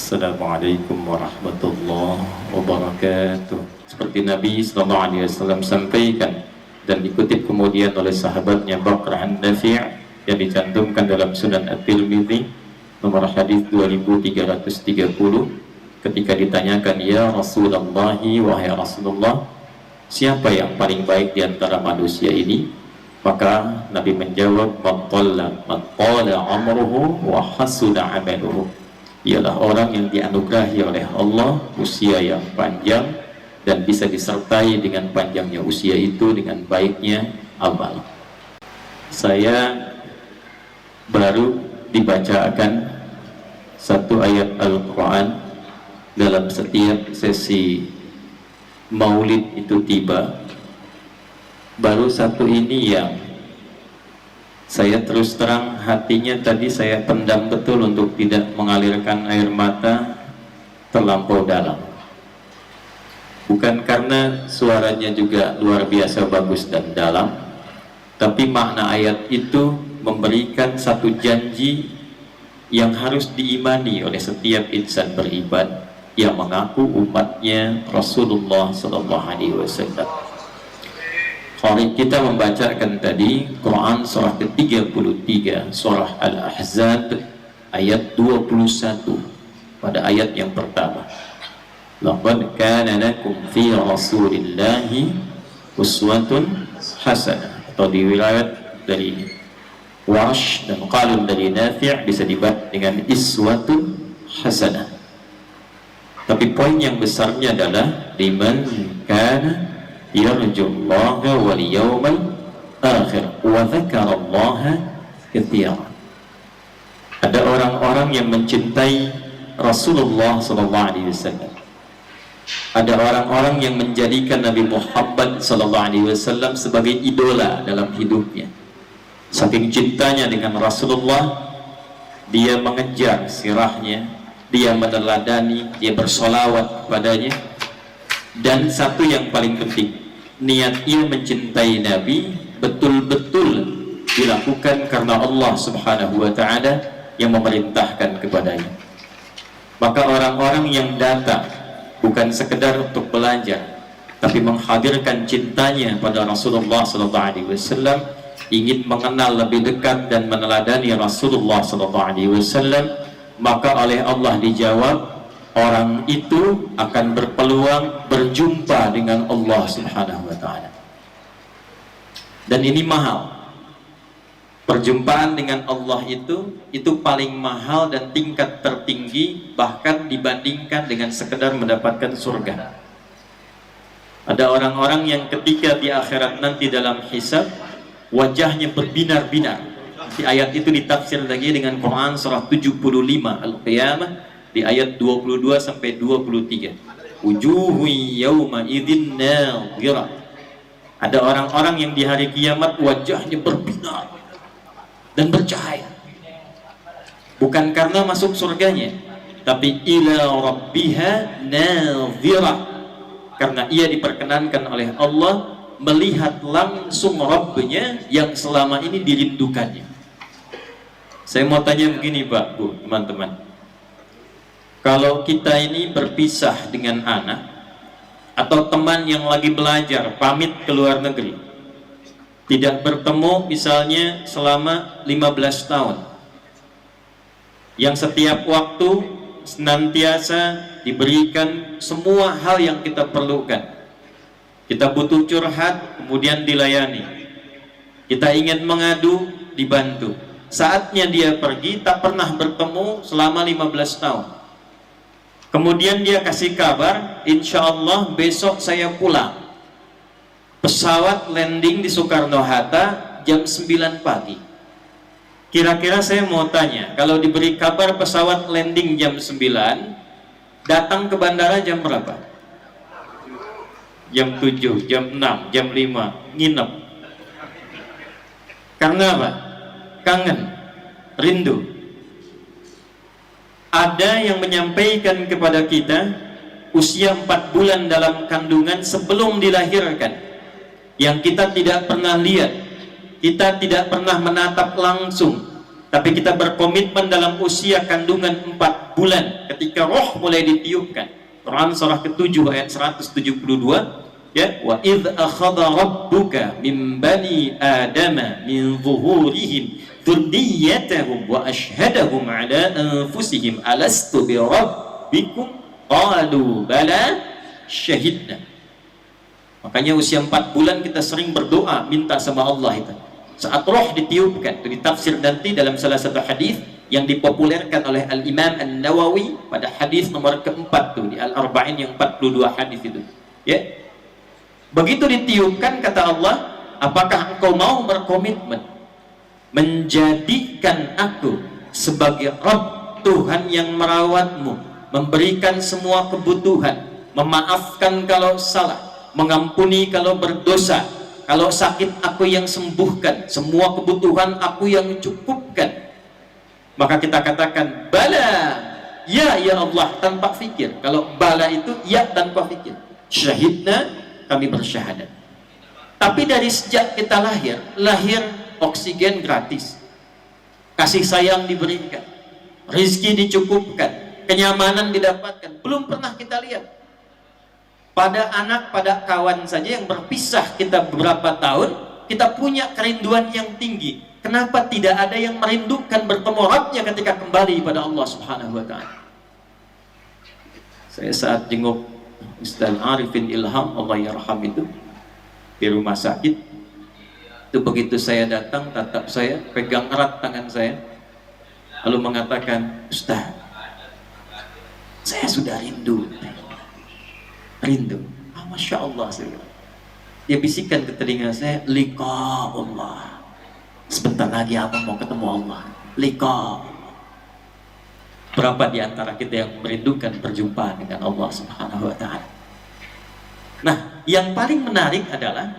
Assalamualaikum warahmatullahi wabarakatuh. Seperti Nabi SAW sampaikan dan dikutip kemudian oleh sahabatnya Baqrah an-Nafi' yang dicantumkan dalam Sunan At-Tirmidzi nomor hadis 2330, ketika ditanyakan, ya Rasulullah, wahai Rasulullah, siapa yang paling baik di antara manusia ini? Maka Nabi menjawab, man qala amruhu wa hasuna amaluhu, ialah orang yang dianugerahi oleh Allah usia yang panjang dan bisa disertai dengan panjangnya usia itu dengan baiknya amal. Saya baru dibacakan satu ayat Al-Quran dalam setiap sesi maulid itu tiba. Baru satu ini yang saya terus terang hatinya tadi saya pendam betul untuk tidak mengalirkan air mata terlampau dalam. Bukan karena suaranya juga luar biasa bagus dan dalam, tapi makna ayat itu memberikan satu janji yang harus diimani oleh setiap insan beriman yang mengaku umatnya Rasulullah SAW. Qari kita membacakan tadi Quran surah ke-33, surah Al-Ahzab ayat 21, pada ayat yang pertama. Laqad kana lakum fi Rasulillahi uswatun hasanah, atau di riwayat dari Warsh dan Qalun dari Nafi' bisa dibaca dengan iswatun hasanah. Tapi poin yang besarnya adalah liman kana yarjullaha wal yawmal akhir wa dzakarallaha katsiran. Ada orang-orang yang mencintai Rasulullah SAW. Ada orang-orang yang menjadikan Nabi Muhammad SAW sebagai idola dalam hidupnya. Saking cintanya dengan Rasulullah, dia mengejar sirahnya, dia meneladani, dia bersolawat kepadanya. Dan satu yang paling penting, niat ia mencintai Nabi betul-betul dilakukan karena Allah Subhanahu wa Ta'ala yang memerintahkan kepadanya. Maka orang-orang yang datang bukan sekedar untuk belajar, tapi menghadirkan cintanya pada Rasulullah SAW, ingin mengenal lebih dekat dan meneladani Rasulullah SAW, maka oleh Allah dijawab, orang itu akan berpeluang berjumpa dengan Allah Subhanahu wa Ta'ala. Dan ini mahal. Perjumpaan dengan Allah itu paling mahal dan tingkat tertinggi, bahkan dibandingkan dengan sekedar mendapatkan surga. Ada orang-orang yang ketika di akhirat nanti dalam hisab, wajahnya berbinar-binar. Di ayat itu ditafsir lagi dengan Quran surah 75 Al-Qiyamah di ayat 22 sampai 23. Wujuhu yawma idzin nadhirah. Ada orang-orang yang di hari kiamat wajahnya berbinar dan bercahaya. Bukan karena masuk surganya, tapi ila rabbiha nadhirah, karena ia diperkenankan oleh Allah melihat langsung Rabbnya yang selama ini dirindukannya. Saya mau tanya begini Pak, Bu, teman-teman. Kalau kita ini berpisah dengan anak atau teman yang lagi belajar, pamit ke luar negeri, tidak bertemu misalnya selama 15 tahun, yang setiap waktu senantiasa diberikan semua hal yang kita perlukan. Kita butuh curhat, kemudian dilayani. Kita ingin mengadu, dibantu. Saatnya dia pergi, tak pernah bertemu selama 15 tahun. Kemudian dia kasih kabar, insya Allah besok saya pulang. Pesawat landing di Soekarno-Hatta jam 9 pagi. Kira-kira saya mau tanya, kalau diberi kabar pesawat landing jam 9, datang ke bandara jam berapa? Jam 7, jam 6, jam 5, nginep. Karena apa? Kangen, rindu. Ada yang menyampaikan kepada kita usia 4 bulan dalam kandungan sebelum dilahirkan, yang kita tidak pernah lihat, kita tidak pernah menatap langsung, Tapi kita berkomitmen dalam usia kandungan 4 bulan ketika roh mulai ditiupkan. Quran surah ke-7 ayat 172, ya, wa idz akhadha rabbuka min bani adama min zuhurihim dzurriyyatahum wa ashhadahum ala anfusihim alastu bi rabbikum qalu bala syahidna. Makanya usia 4 bulan kita sering berdoa minta sama Allah itu. Saat roh ditiupkan, itu ditafsir nanti dalam salah satu hadis yang dipopulerkan oleh Al-Imam An-Nawawi pada hadis nomor keempat tuh di Al-Arba'in yang 42 hadis itu. Ya. Begitu ditiupkan kata Allah, apakah engkau mau berkomitmen menjadikan aku sebagai Rabb, Tuhan yang merawatmu, memberikan semua kebutuhan, memaafkan kalau salah, mengampuni kalau berdosa, kalau sakit aku yang sembuhkan, semua kebutuhan aku yang cukupkan. Maka kita katakan bala, ya Allah, tanpa fikir. Kalau bala itu ya tanpa fikir. Syahidna, kami bersyahadat. Tapi dari sejak kita lahir oksigen gratis, kasih sayang diberikan, rezeki dicukupkan, kenyamanan didapatkan. Belum pernah kita lihat pada anak, pada kawan saja yang berpisah kita beberapa tahun, kita punya kerinduan yang tinggi. Kenapa tidak ada yang merindukan bertemu Rabbnya ketika kembali pada Allah Subhanahu wa Ta'ala? Saya saat jenguk Ustaz Arifin Ilham, Allah yarham, itu di rumah sakit, itu begitu saya datang, tatap saya, pegang erat tangan saya, lalu mengatakan, Ustaz, saya sudah rindu. Masya Allah. Dia bisikan ke telinga saya, liqa Allah, sebentar lagi abang mau ketemu Allah. Liqa. Berapa di antara kita yang merindukan perjumpaan dengan Allah Subhanahu wa Ta'ala? Nah, yang paling menarik adalah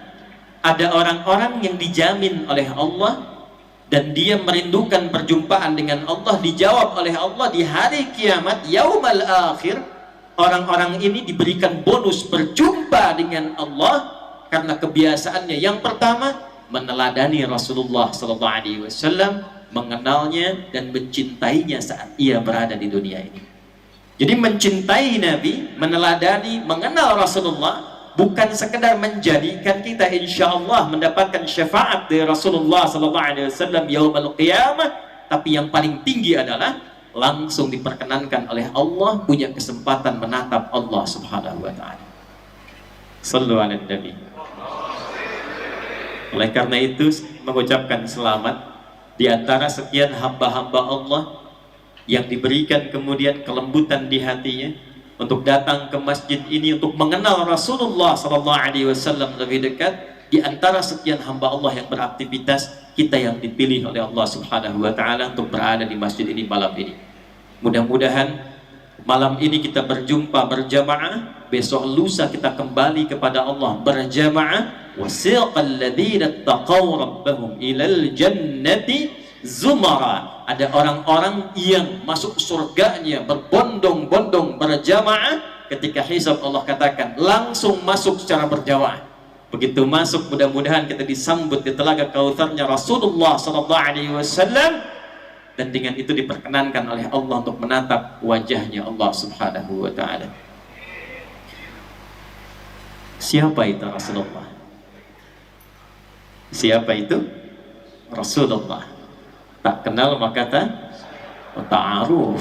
ada orang-orang yang dijamin oleh Allah dan dia merindukan perjumpaan dengan Allah, dijawab oleh Allah di hari kiamat, yaumal akhir. Orang-orang ini diberikan bonus berjumpa dengan Allah karena kebiasaannya. Yang pertama, meneladani Rasulullah SAW, mengenalnya dan mencintainya saat ia berada di dunia ini. Jadi mencintai Nabi, meneladani, mengenal Rasulullah, bukan sekedar menjadikan kita insya Allah mendapatkan syafaat dari Rasulullah SAW yaumul qiyamah, tapi yang paling tinggi adalah langsung diperkenankan oleh Allah punya kesempatan menatap Allah Subhanahu wa Ta'ala. Sallu ala Nabi. Oleh karena itu mengucapkan selamat di antara sekian hamba-hamba Allah yang diberikan kemudian kelembutan di hatinya untuk datang ke masjid ini untuk mengenal Rasulullah SAW lebih dekat. Di antara sekian hamba Allah yang beraktivitas, kita yang dipilih oleh Allah Subhanahu wa Ta'ala untuk berada di masjid ini malam ini. Mudah-mudahan malam ini kita berjumpa berjamaah, besok lusa kita kembali kepada Allah berjamaah. Wasiqal ladzina taqaw rabbahum ilal jannati zumara. Ada orang-orang yang masuk surganya berbondong-bondong berjamaah. Ketika hisab Allah katakan langsung masuk secara berjamaah. Begitu masuk, mudah-mudahan kita disambut di telaga Kautsarnya Rasulullah SAW. Dan dengan itu diperkenankan oleh Allah untuk menatap wajahnya Allah Subhanahu wa Ta'ala. Siapa itu Rasulullah? Siapa itu Rasulullah? Tak kenal maka ta'aruf.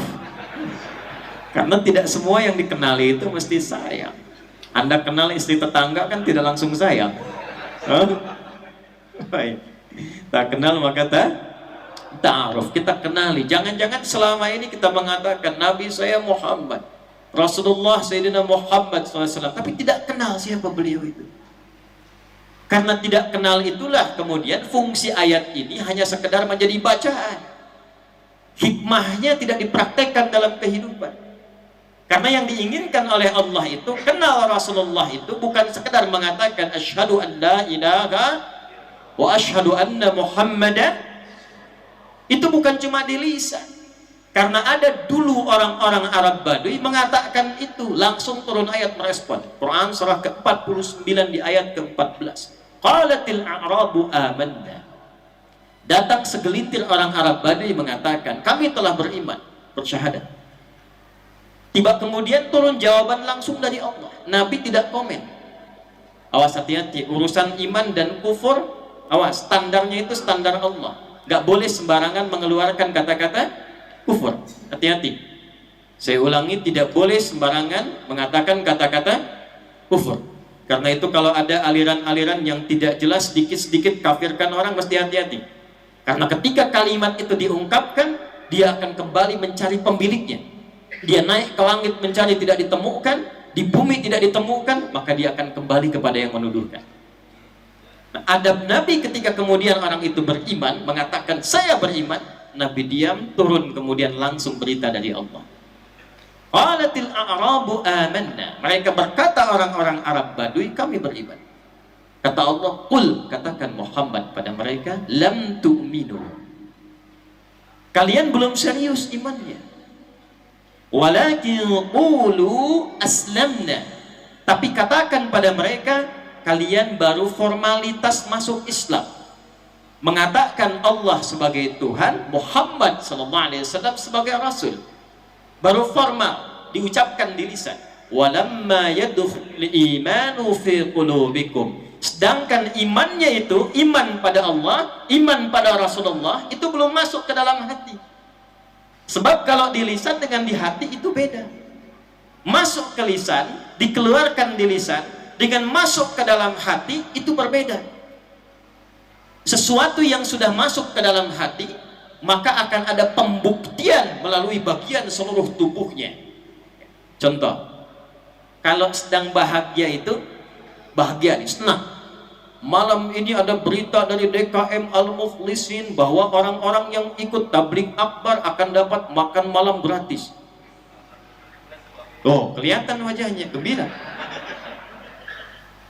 Karena tidak semua yang dikenali itu mesti sayang. Anda kenal istri tetangga kan tidak langsung sayang. Baik. Tak kenal maka ta'aruf, kita kenali. Jangan-jangan selama ini kita mengatakan Nabi saya Muhammad, Rasulullah Sayyidina Muhammad SAW, tapi tidak kenal siapa beliau itu. Karena tidak kenal itulah kemudian fungsi ayat ini hanya sekedar menjadi bacaan. Hikmahnya tidak dipraktekkan dalam kehidupan. Karena yang diinginkan oleh Allah itu, kenal Rasulullah itu bukan sekedar mengatakan asyhadu an la ilaha wa asyhadu anna Muhammadan. Itu bukan cuma di lisan. Karena ada dulu orang-orang Arab Badui mengatakan itu, langsung turun ayat merespon. Quran surah ke-49 di ayat ke-14. Qalatil a'rabu amanna. Datang segelintir orang Arab Badui mengatakan, kami telah beriman, bersyahadat. Tiba kemudian turun jawaban langsung dari Allah. Nabi tidak komen. Awas, hati-hati, urusan iman dan kufur, awas, standarnya itu standar Allah. Gak boleh sembarangan mengeluarkan kata-kata kufur. Hati-hati. Saya ulangi, tidak boleh sembarangan mengatakan kata-kata kufur. Karena itu kalau ada aliran-aliran yang tidak jelas, sedikit-sedikit kafirkan orang, mesti hati-hati. Karena ketika kalimat itu diungkapkan, dia akan kembali mencari pemiliknya. Dia naik ke langit mencari, tidak ditemukan, di bumi tidak ditemukan, maka dia akan kembali kepada yang menuduhkan. Nah, adab Nabi ketika kemudian orang itu beriman, mengatakan saya beriman, Nabi diam, turun kemudian langsung berita dari Allah. Qalatil a'rabu amanna. Mereka berkata orang-orang Arab Badui, kami beriman. Kata Allah, qul, katakan Muhammad pada mereka, lam tu'minu. Kalian belum serius imannya. Walakin qulu aslamna. Tapi katakan pada mereka, kalian baru formalitas masuk Islam. Mengatakan Allah sebagai Tuhan, Muhammad SAW sebagai Rasul. Baru formal diucapkan di lisan. Walamma yadkhul imanu fi qulubikum. Sedangkan imannya itu, iman pada Allah, iman pada Rasulullah, itu belum masuk ke dalam hati. Sebab kalau di lisan dengan di hati itu beda. Masuk ke lisan, dikeluarkan di lisan, dengan masuk ke dalam hati itu berbeda. Sesuatu yang sudah masuk ke dalam hati, maka akan ada pembuktian melalui bagian seluruh tubuhnya. Contoh, kalau sedang bahagia itu, bahagia nih, senang. Malam ini ada berita dari DKM Al-Muflisin bahwa orang-orang yang ikut tabligh akbar akan dapat makan malam gratis. Oh, kelihatan wajahnya gembira.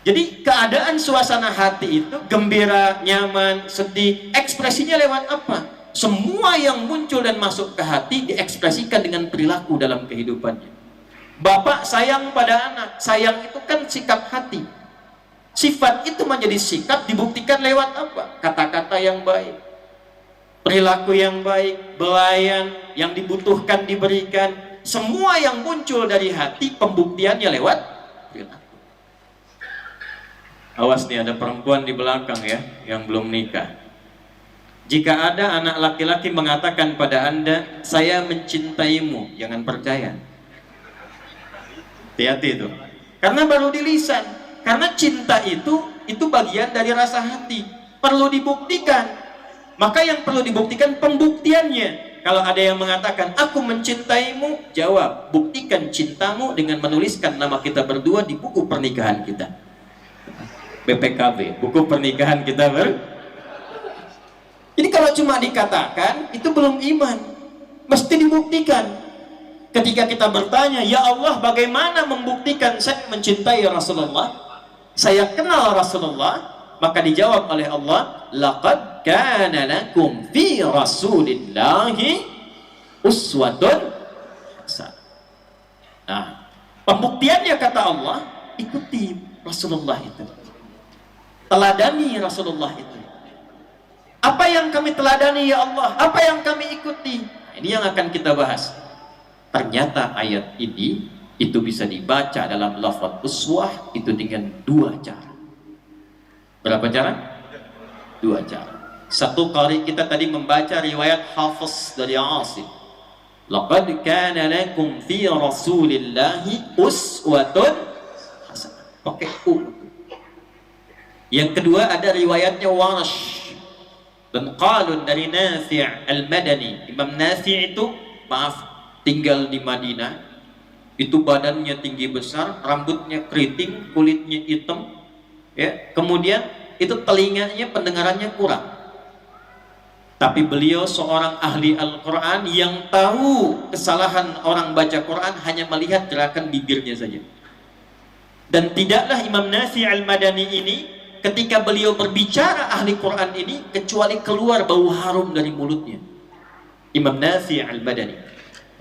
Jadi keadaan suasana hati itu gembira, nyaman, sedih, ekspresinya lewat apa? Semua yang muncul dan masuk ke hati diekspresikan dengan perilaku dalam kehidupannya. Bapak sayang pada anak, sayang itu kan sikap hati. Sifat itu menjadi sikap dibuktikan lewat apa? Kata-kata yang baik, perilaku yang baik, belayan yang dibutuhkan diberikan. Semua yang muncul dari hati pembuktiannya lewat perilaku. Awas nih, ada perempuan di belakang ya yang belum nikah. Jika ada anak laki-laki mengatakan pada Anda, saya mencintaimu, jangan percaya. Hati-hati itu. Karena baru di lisan. Karena cinta itu bagian dari rasa hati. Perlu dibuktikan. Maka yang perlu dibuktikan pembuktiannya. Kalau ada yang mengatakan, aku mencintaimu, jawab, buktikan cintamu dengan menuliskan nama kita berdua di buku pernikahan kita. BPKB, buku pernikahan kita Jadi kalau cuma dikatakan, itu belum iman. Mesti dibuktikan. Ketika kita bertanya, ya Allah, bagaimana membuktikan saya mencintai Rasulullah? Saya kenal Rasulullah, maka dijawab oleh Allah, laqad kana lakum fi Rasulillahi uswatun hasanah. Nah, pembuktiannya kata Allah, ikuti Rasulullah itu. Teladani Rasulullah itu. Apa yang kami teladani ya Allah? Apa yang kami ikuti? Nah, ini yang akan kita bahas. Ternyata ayat ini itu bisa dibaca dalam lafaz uswah itu dengan dua cara. Berapa cara? Dua cara. Satu kali kita tadi membaca riwayat Hafiz dari Asim. Laqad kana lakum fi Rasulillahi uswatun hasanah. Pakai u. Yang kedua ada riwayatnya Warsh dan Qalun dari Nafi' Al-Madani. Imam Nafi' itu tinggal di Madinah. Itu badannya tinggi besar, rambutnya keriting, kulitnya hitam, ya. Kemudian itu telinganya pendengarannya kurang. Tapi beliau seorang ahli Al-Quran yang tahu kesalahan orang baca Quran hanya melihat gerakan bibirnya saja. Dan tidaklah Imam Nafi' Al-Madani ini ketika beliau berbicara ahli Quran ini kecuali keluar bau harum dari mulutnya. Imam Nafi' Al-Madani.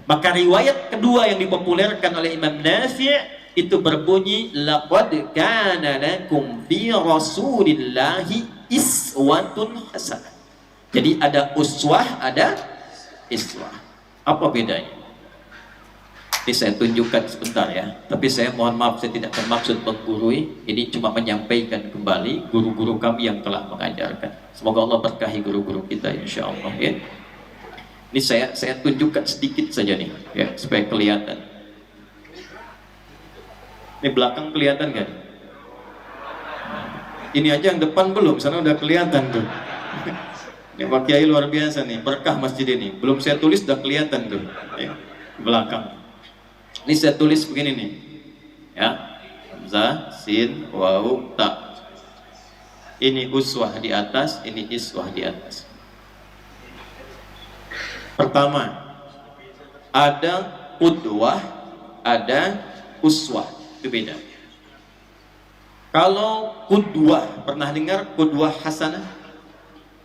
Maka riwayat kedua yang dipopulerkan oleh Imam Nafi' itu berbunyi laqad kana lakum fi Rasulillahi iswatun hasanah. Jadi ada uswah, ada iswah. Apa bedanya? Ini saya tunjukkan sebentar ya. Tapi saya mohon maaf, saya tidak bermaksud menggurui. Ini cuma menyampaikan kembali guru-guru kami yang telah mengajarkan. Semoga Allah berkahi guru-guru kita insya Allah ya. Ini saya tunjukkan sedikit saja nih ya, supaya kelihatan. Ini belakang kelihatan kan? Ini aja yang depan belum, sana udah kelihatan tuh. Ini Pak Kiai luar biasa nih, berkah masjid ini. Belum saya tulis udah kelihatan tuh ya, belakang. Ini saya tulis begini nih ya, hamzah, sin, waw, ta. Ini uswah di atas, ini iswah di atas. Pertama, ada qudwah, ada uswah, itu beda. Kalau qudwah, pernah dengar qudwah hasanah?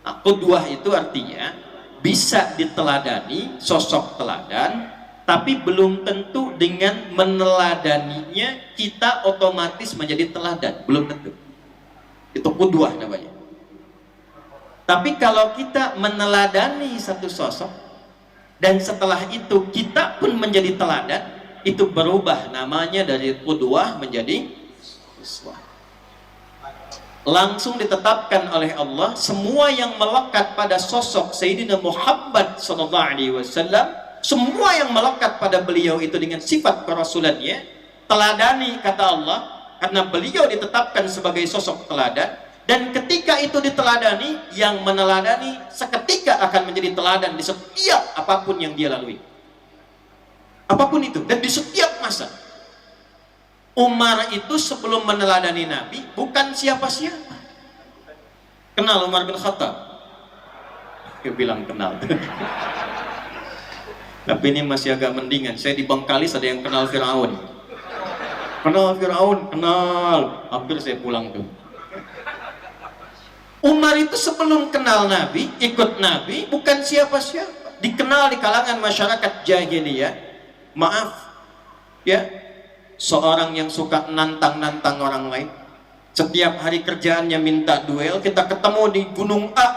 Nah, qudwah itu artinya bisa diteladani, sosok teladan, tapi belum tentu dengan meneladaninya kita otomatis menjadi teladan, belum tentu. Itu qudwah namanya. Tapi kalau kita meneladani satu sosok dan setelah itu kita pun menjadi teladan, itu berubah namanya dari qudwah menjadi uswah. Langsung ditetapkan oleh Allah semua yang melekat pada sosok Sayyidina Muhammad SAW, semua yang melekat pada beliau itu dengan sifat kerasulannya, teladani kata Allah, karena beliau ditetapkan sebagai sosok teladan. Dan ketika itu diteladani, yang meneladani seketika akan menjadi teladan di setiap apapun yang dia lalui, apapun itu, dan di setiap masa. Umar itu sebelum meneladani Nabi bukan siapa-siapa. Kenal Umar bin Khattab? Dia bilang kenal. Tapi ini masih agak mendingan. Saya di Bengkalis ada yang kenal Fir'aun. Kenal Fir'aun, kenal. Hampir saya pulang tuh. Umar itu sebelum kenal Nabi, ikut Nabi, bukan siapa-siapa. Dikenal di kalangan masyarakat jahiliyah. Maaf, ya, seorang yang suka nantang-nantang orang lain. Setiap hari kerjaannya minta duel. Kita ketemu di Gunung A,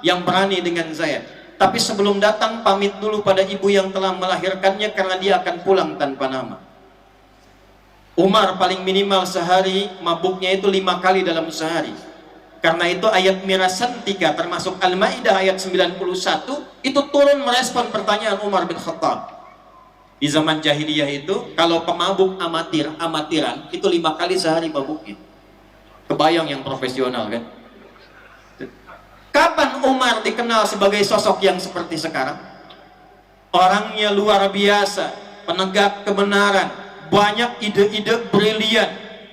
yang berani dengan saya. Tapi sebelum datang pamit dulu pada ibu yang telah melahirkannya, karena dia akan pulang tanpa nama. Umar paling minimal sehari mabuknya itu 5 kali dalam sehari. Karena itu ayat mirasan 3 termasuk Al-Maidah ayat 91 itu turun merespon pertanyaan Umar bin Khattab. Di zaman jahiliyah itu kalau pemabuk amatiran itu 5 kali sehari mabuknya. Kebayang yang profesional kan? Kapan Umar dikenal sebagai sosok yang seperti sekarang? Orangnya luar biasa, penegak kebenaran, banyak ide-ide brilian,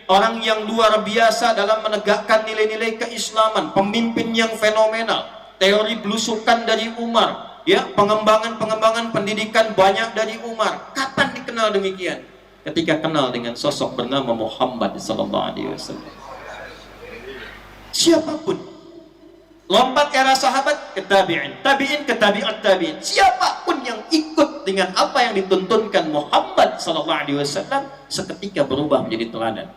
orang yang luar biasa dalam menegakkan nilai-nilai keislaman, pemimpin yang fenomenal, teori belusukan dari Umar, ya, pengembangan pendidikan banyak dari Umar. Kapan dikenal demikian? Ketika kenal dengan sosok bernama Muhammad SAW. Siapapun, lompat era sahabat ke tabi'in, tabi'in ke tabi'at tabi'in, siapapun yang ikut dengan apa yang dituntunkan Muhammad SAW seketika berubah menjadi teladan.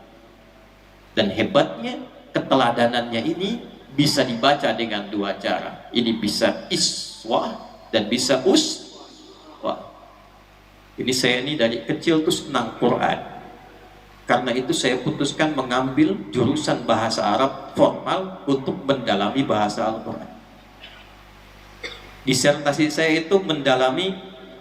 Dan hebatnya keteladanannya ini bisa dibaca dengan 2 cara. Ini bisa iswah dan bisa uswah. Ini saya ini dari kecil tuh senang Quran. Karena itu saya putuskan mengambil jurusan bahasa Arab formal untuk mendalami bahasa Al-Quran. Disertasi saya itu mendalami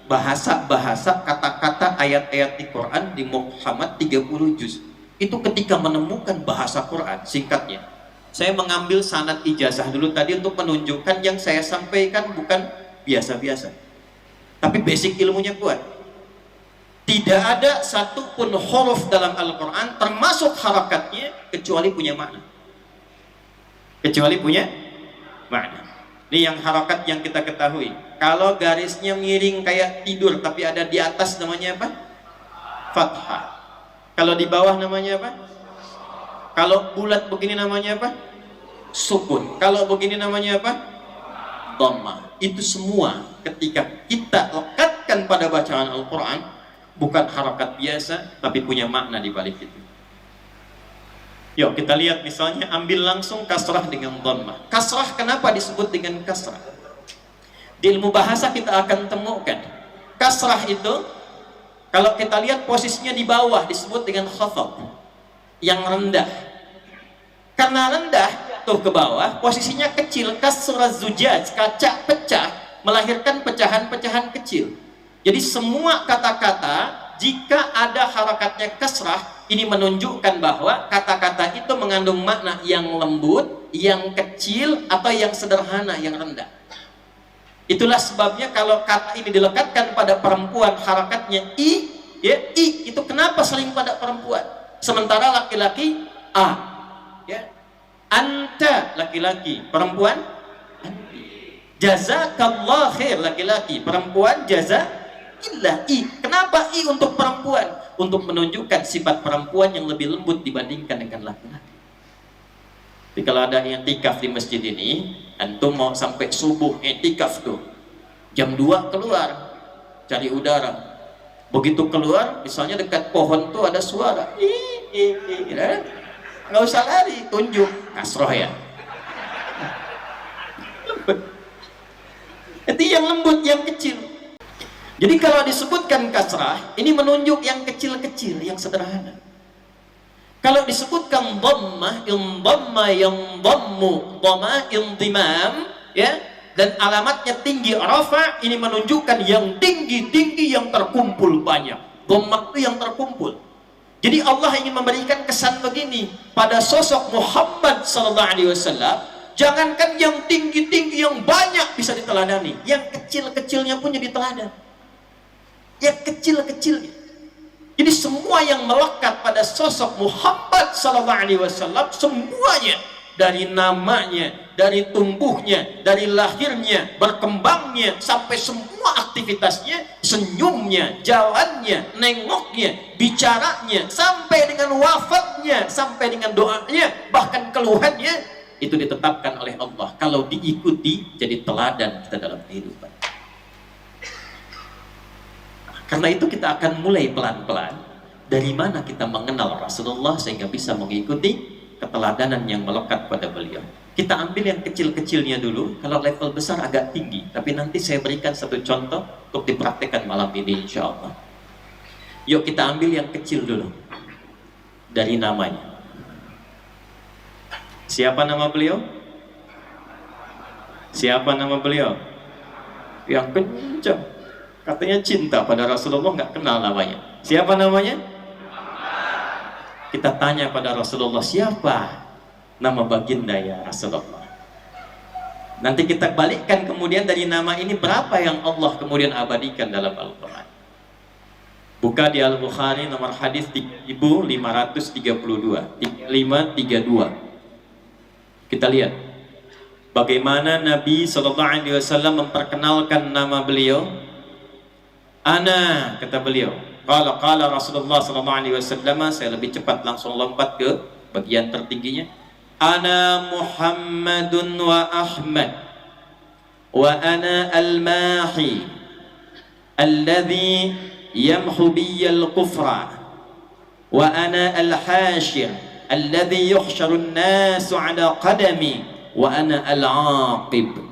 bahasa-bahasa, kata-kata, ayat-ayat di Quran di Muhammad 30 juz. Itu ketika menemukan bahasa Quran, singkatnya, saya mengambil sanad ijazah dulu tadi untuk menunjukkan yang saya sampaikan bukan biasa-biasa, tapi basic ilmunya kuat. Tidak ada satupun huruf dalam Al-Quran termasuk harakatnya kecuali punya makna. Kecuali punya makna. Ini yang harakat yang kita ketahui. Kalau garisnya miring kayak tidur tapi ada di atas namanya apa? Fathah. Kalau di bawah namanya apa? Kalau bulat begini namanya apa? Sukun. Kalau begini namanya apa? Dhammah. Itu semua ketika kita lekatkan pada bacaan Al-Quran, bukan harakat biasa, tapi punya makna di balik itu. Yuk kita lihat misalnya, ambil langsung kasrah dengan dhammah. Kasrah kenapa disebut dengan kasrah? Di ilmu bahasa kita akan temukan kasrah itu, kalau kita lihat posisinya di bawah disebut dengan khafad, yang rendah. Karena rendah tuh ke bawah, posisinya kecil, kasrah zujaj, kaca pecah, melahirkan pecahan-pecahan kecil. Jadi semua kata-kata jika ada harakatnya kasrah, ini menunjukkan bahwa kata-kata itu mengandung makna yang lembut, yang kecil, atau yang sederhana, yang rendah. Itulah sebabnya kalau kata ini dilekatkan pada perempuan, harakatnya i, ya, i itu kenapa sering pada perempuan, sementara laki-laki a, ya. Anta laki-laki, perempuan anti. Jazakallah khair laki-laki, perempuan jazaillah i. Kenapa i untuk perempuan? Untuk menunjukkan sifat perempuan yang lebih lembut dibandingkan dengan laki-laki. Jadi kalau ada i'tikaf di masjid ini, antum mau sampai subuh i'tikaf tuh, jam 2 keluar cari udara. Begitu keluar, misalnya dekat pohon tuh ada suara, nggak usah lari, tunjuk kasroh ya. Itu yang lembut, yang kecil. Jadi kalau disebutkan kasrah, ini menunjuk yang kecil-kecil, yang sederhana. Kalau disebutkan dhammah, indhamma, yang dhammu, dhamma, indimam, ya, dan alamatnya tinggi, rafa, ini menunjukkan yang tinggi-tinggi, yang terkumpul banyak. Dhammah itu yang terkumpul. Jadi Allah ingin memberikan kesan begini pada sosok Muhammad sallallahu alaihi wasallam, jangankan yang tinggi-tinggi, yang banyak bisa diteladani, yang kecil-kecilnya pun jadi teladan. Yang kecil-kecilnya. Jadi semua yang melekat pada sosok Muhammad sallallahu alaihi wasallam, semuanya, dari namanya, dari tumbuhnya, dari lahirnya, berkembangnya, sampai semua aktivitasnya, senyumnya, jalannya, nengoknya, bicaranya, sampai dengan wafatnya, sampai dengan doanya, bahkan keluhannya, itu ditetapkan oleh Allah. Kalau diikuti, jadi teladan kita dalam kehidupan. Karena itu kita akan mulai pelan-pelan dari mana kita mengenal Rasulullah sehingga bisa mengikuti keteladanan yang melekat pada beliau. Kita ambil yang kecil-kecilnya dulu, kalau level besar agak tinggi, tapi nanti saya berikan satu contoh untuk dipraktekkan malam ini insya Allah. Yuk kita ambil yang kecil dulu, dari namanya. Siapa nama beliau? Siapa nama beliau? Yang kencang, katanya cinta pada Rasulullah, nggak kenal namanya. Siapa namanya? Kita tanya pada Rasulullah, siapa nama baginda ya Rasulullah? Nanti kita balikkan kemudian dari nama ini berapa yang Allah kemudian abadikan dalam Al-Quran. Buka di Al-Bukhari nomor hadis 3532, 3532. Kita lihat bagaimana Nabi SAW memperkenalkan nama beliau. Ana, kata beliau, qala Rasulullah SAW, saya lebih cepat langsung lompat ke bagian tertingginya. Ana Muhammadun wa Ahmad wa ana al-mahi alladhi yamhu biyyal kufra wa ana al-hashir alladhi yuhsharun nasu ala qadami wa ana al-aqib.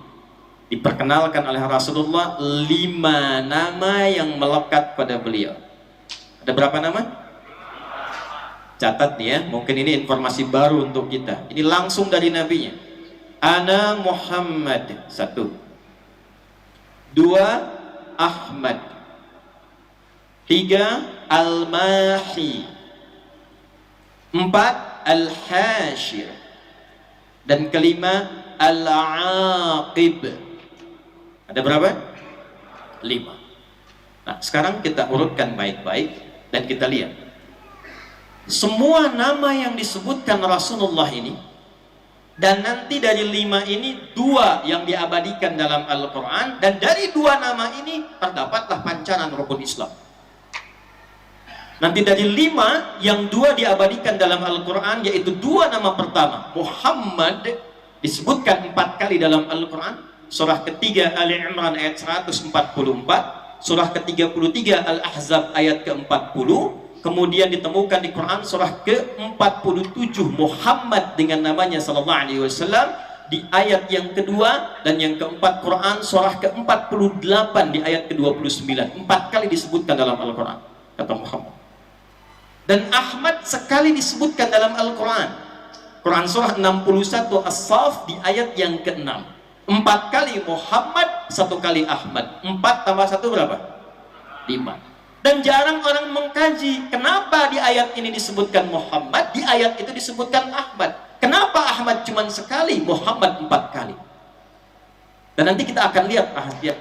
Diperkenalkan oleh Rasulullah 5 nama yang melekat pada beliau. Ada berapa nama? Catat nih ya, mungkin ini informasi baru untuk kita. Ini langsung dari nabinya. Ana Muhammad, 1. 2 Ahmad. 3 Al-Mahi. 4 Al-Hashir. Dan kelima Al-Aqib. Ada berapa? 5. Nah, sekarang kita urutkan baik-baik dan kita lihat. Semua nama yang disebutkan Rasulullah ini, dan nanti dari 5 ini 2 yang diabadikan dalam Al-Quran, dan dari 2 nama ini terdapatlah pancaran rukun Islam. Nanti dari 5 yang 2 diabadikan dalam Al-Quran, yaitu 2 nama pertama, Muhammad, disebutkan 4 kali dalam Al-Quran. Surah ketiga Ali Imran ayat 144, surah ke-33 Al-Ahzab ayat ke-40, kemudian ditemukan di Quran surah ke-47 Muhammad dengan namanya sallallahu alaihi wasallam, di ayat yang kedua, dan yang keempat Quran surah ke-48 di ayat ke-29. 4 kali disebutkan dalam Al-Quran, kata Muhammad. Dan Ahmad sekali disebutkan dalam Al-Quran. Quran surah 61 As-Saff di ayat yang ke-6. 4 kali Muhammad, 1 kali Ahmad. 4 tambah 1 berapa? 5. Dan jarang orang mengkaji kenapa di ayat ini disebutkan Muhammad, di ayat itu disebutkan Ahmad. Kenapa Ahmad cuma sekali, Muhammad 4 kali? Dan nanti kita akan lihat ahadiyat.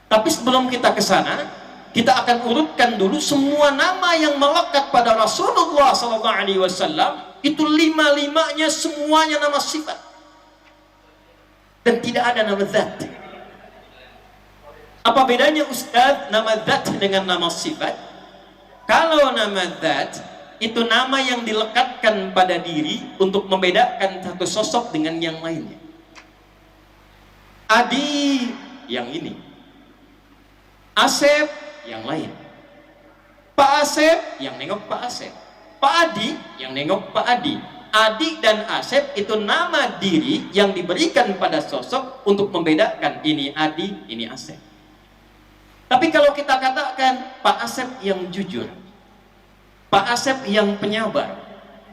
Tapi sebelum kita ke sana, kita akan urutkan dulu semua nama yang melekat pada Rasulullah SAW. Itu 5-5-nya semuanya nama sifat. Dan tidak ada nama zat. Apa bedanya Ustaz nama zat dengan nama sifat? Kalau nama zat itu nama yang dilekatkan pada diri untuk membedakan satu sosok dengan yang lainnya. Adi yang ini, Asep yang lain, Pak Asep yang nengok Pak Asep, Pak Adi yang nengok Pak Adi. Adi dan Asep itu nama diri yang diberikan pada sosok untuk membedakan ini Adi, ini Asep. Tapi kalau kita katakan Pak Asep yang jujur, Pak Asep yang penyabar,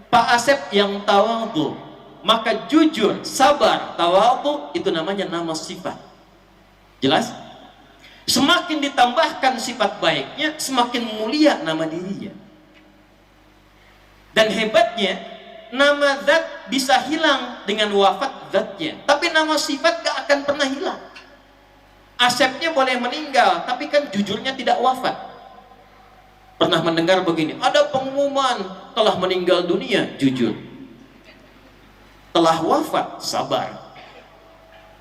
Pak Asep yang tawadhu, maka jujur, sabar, tawadhu itu namanya nama sifat. Jelas? Semakin ditambahkan sifat baiknya, semakin mulia nama dirinya. Dan hebatnya, nama zat bisa hilang dengan wafat zatnya, tapi nama sifat gak akan pernah hilang. Asepnya boleh meninggal, tapi kan jujurnya tidak wafat. Pernah mendengar begini, ada pengumuman telah meninggal dunia, jujur. Telah wafat, sabar.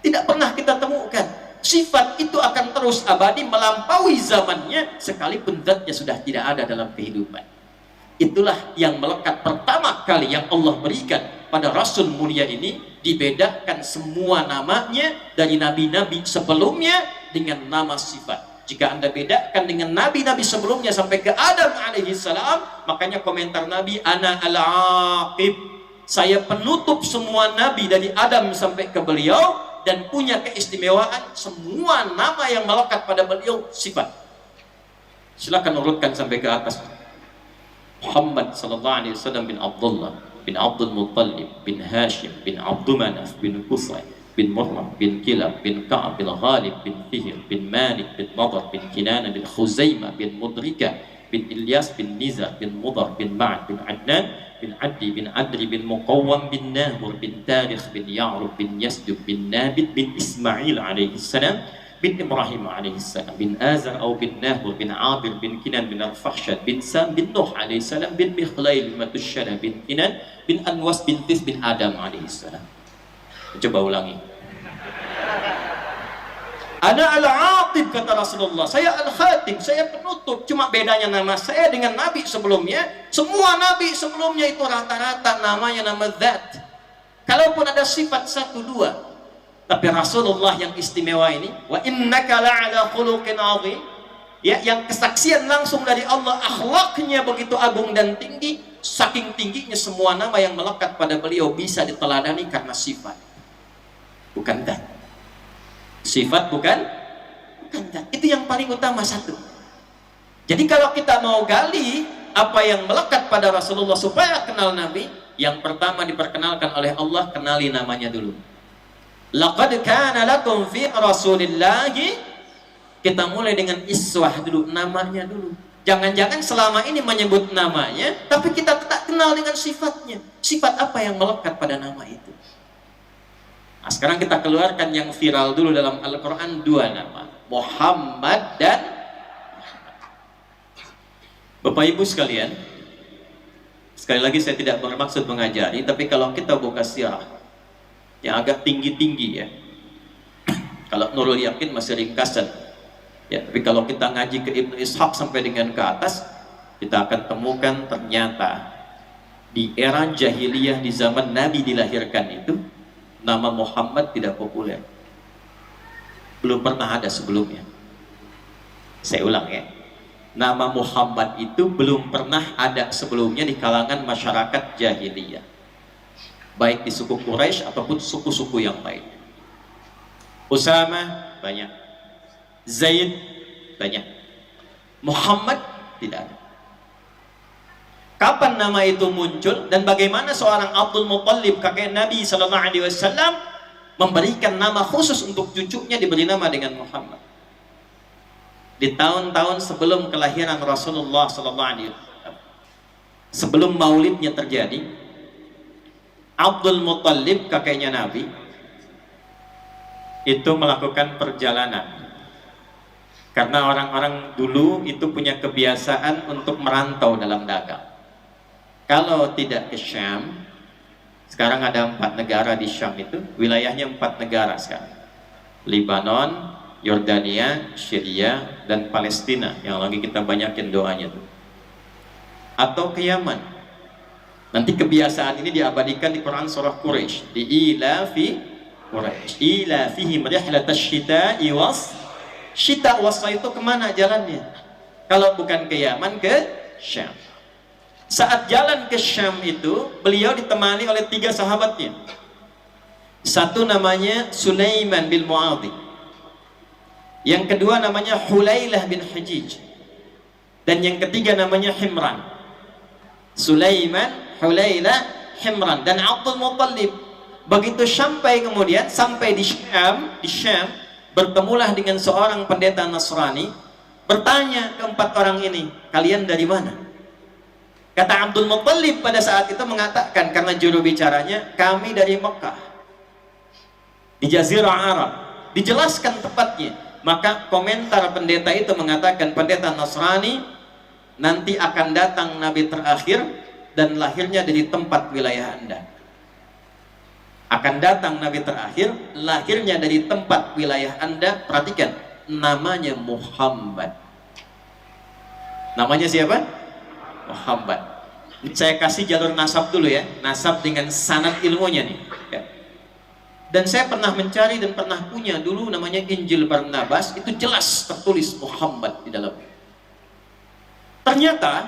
Tidak pernah kita temukan. Sifat itu akan terus abadi melampaui zamannya, sekalipun zatnya sudah tidak ada dalam kehidupan. Itulah yang melekat pertama kali yang Allah berikan pada Rasul mulia ini, dibedakan semua namanya dari nabi-nabi sebelumnya dengan nama sifat. Jika Anda bedakan dengan nabi-nabi sebelumnya sampai ke Adam alaihissalam, makanya komentar Nabi, ana al-aqib, saya penutup semua nabi dari Adam sampai ke beliau, dan punya keistimewaan semua nama yang melekat pada beliau sifat. Silakan urutkan sampai ke atas. Muhammad sallallahu alaihi wasallam bin Abdullah bin Abdul Muttalib bin Hashim bin Abdul Manaf bin Qusay bin Murrah bin Kilab bin Ka'ab bin Ghalib bin Fihr bin Malik bin Nadar bin Kinana bin Khuzaimah bin Mudrika bin Ilyas bin Nizar bin Mudar bin Ma'ad bin Adnan bin Addi bin Adri bin Muqawwam bin Nahur bin Tarikh bin Ya'rub bin Yasdub bin Nabit bin Ismail alaihi salam bin Ibrahim alaihi salam bin Azar atau bin Nahur bin Abir bin Kinan bin Al-Fahshad bin Sam bin Nuh alaihi salam bin Mikhlail bin Matusyara bin Kinan bin Anwas bin Tis bin Adam alaihi salam. Coba ulangi. Ana al-aqib, kata Rasulullah, saya al-khatim, saya penutup. Cuma bedanya nama saya dengan nabi sebelumnya, semua nabi sebelumnya itu rata-rata namanya nama zat. Kalaupun ada sifat 1-2, tapi Rasulullah yang istimewa ini, wa innaka la'ala khuluqin 'azim, ya, yang kesaksian langsung dari Allah, akhlaknya begitu agung dan tinggi, saking tingginya semua nama yang melekat pada beliau bisa diteladani karena sifat, bukan zat. Sifat bukan zat. Itu yang paling utama satu. Jadi kalau kita mau gali apa yang melekat pada Rasulullah supaya kenal Nabi, yang pertama diperkenalkan oleh Allah, kenali namanya dulu. Laqad kana lakum fi Rasulillahi, kita mulai dengan iswah dulu, namanya dulu. Jangan-jangan selama ini menyebut namanya, tapi kita tak kenal dengan sifatnya. Sifat apa yang melekat pada nama itu? Nah, sekarang kita keluarkan yang viral dulu dalam Al-Quran, 2 nama, Muhammad dan Bapak Ibu sekalian. Sekali lagi saya tidak bermaksud mengajari, tapi kalau kita buka sirah yang agak tinggi-tinggi ya, kalau Nurul Yakin masih ringkasan ya, tapi kalau kita ngaji ke Ibnu Ishaq sampai dengan ke atas, kita akan temukan ternyata di era jahiliyah, di zaman Nabi dilahirkan itu, nama Muhammad tidak populer, belum pernah ada sebelumnya. Saya ulang ya, nama Muhammad itu belum pernah ada sebelumnya di kalangan masyarakat jahiliyah. baik di suku Quraisy ataupun suku-suku yang lain. Usama banyak, Zaid banyak, Muhammad tidak ada. Kapan nama itu muncul dan bagaimana seorang Abdul Muttalib kakek Nabi Sallallahu Alaihi Wasallam memberikan nama khusus untuk cucunya, diberi nama dengan Muhammad? Di tahun-tahun sebelum kelahiran Rasulullah Sallallahu Alaihi Wasallam, sebelum maulidnya terjadi, Abdul Muttalib kakeknya Nabi itu melakukan perjalanan, karena orang-orang dulu itu punya kebiasaan untuk merantau dalam dagang. Kalau tidak ke Syam, sekarang ada 4 negara di Syam, itu wilayahnya 4 negara sekarang: Lebanon, Yordania, Syria, dan Palestina yang lagi kita banyakin doanya tuh. Atau ke Yaman. Nanti kebiasaan ini diabadikan di Quran surah Quraisy, di ilafi Quraisy, ilafihim rihlatash syita'i was syita. Wasa itu kemana jalannya? Kalau bukan ke Yaman, ke Syam. Saat jalan ke Syam itu, beliau ditemani oleh 3 sahabatnya. Satu namanya Sulaiman bin Mu'adhi, yang kedua namanya Hulailah bin Hajij, dan yang ketiga namanya Himran. Sulaiman, Hulailah, Himran, dan Abdul Muttalib. Begitu sampai di Syam, bertemulah dengan seorang pendeta Nasrani, bertanya ke 4 orang ini, kalian dari mana? Kata Abdul Muttalib pada saat itu mengatakan, karena juru bicaranya, kami dari Mekah, di Jazirah Arab. Dijelaskan tepatnya. Maka komentar pendeta itu mengatakan, pendeta Nasrani, nanti akan datang Nabi terakhir dan lahirnya dari tempat wilayah Anda. Akan datang Nabi terakhir, lahirnya dari tempat wilayah Anda. Perhatikan, namanya Muhammad. Namanya siapa? Muhammad. Saya kasih jalur nasab dulu ya, nasab dengan sanad ilmunya nih ya. Dan saya pernah mencari dan pernah punya dulu namanya Injil Barnabas, itu jelas tertulis Muhammad di dalamnya. Ternyata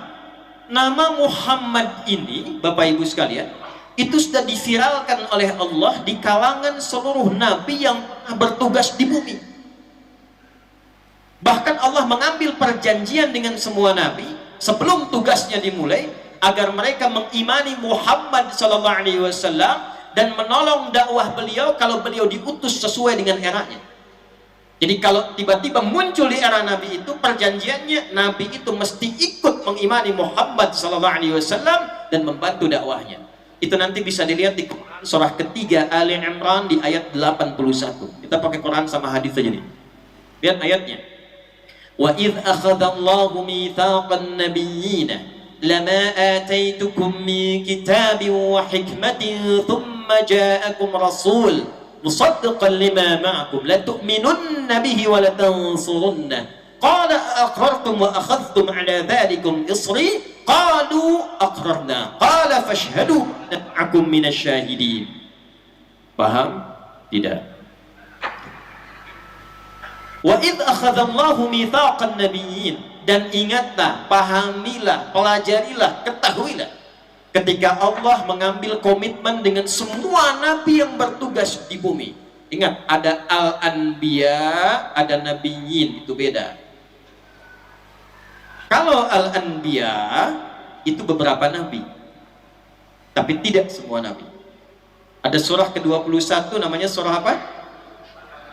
nama Muhammad ini, Bapak Ibu sekalian, itu sudah diviralkan oleh Allah di kalangan seluruh nabi yang bertugas di bumi. Bahkan Allah mengambil perjanjian dengan semua nabi sebelum tugasnya dimulai, agar mereka mengimani Muhammad sallallahu alaihi wasallam dan menolong dakwah beliau kalau beliau diutus sesuai dengan eranya. Jadi kalau tiba-tiba muncul di era Nabi itu, perjanjiannya Nabi itu mesti ikut mengimani Muhammad sallallahu alaihi wasallam dan membantu dakwahnya. Itu nanti bisa dilihat di Quran surah ketiga Ali Imran di ayat 81. Kita pakai Quran sama hadis saja nih. Lihat ayatnya. وَإِذْ أَخَذَ اللَّهُ مِيثَاقَ النَّبِيِّينَ لَمَا آتَيْتُكُم مِّن كِتَابٍ وَحِكْمَةٍ ثُمَّ جَاءَكُمْ رَسُولٌ مُصَدِّقًا لِمَا مَعَكُمْ لَتُؤْمِنُنَّ بِهِ وَلَتَنصُرُنَّهُ قَالَ أَأَقْرَرْتُمْ وَأَخَذْتُمْ عَلَى ذَلِكُمْ إِصْرِي قَالُوا أَقْرَرْنَا قَالَ فَاشْهَدُوا مَعَكُمْ مِنَ الشَّاهِدِينَ. Paham? Tidak. Wa idh akhadallahu mitsaqan nabiyyin, dan ingatlah, pahamilah, pelajarilah, ketahuilah ketika Allah mengambil komitmen dengan semua nabi yang bertugas di bumi. Ingat, ada al-anbiya, ada nabiyyin, itu beda. Kalau al-anbiya itu beberapa nabi, tapi tidak semua nabi. Ada surah ke-21 namanya surah apa?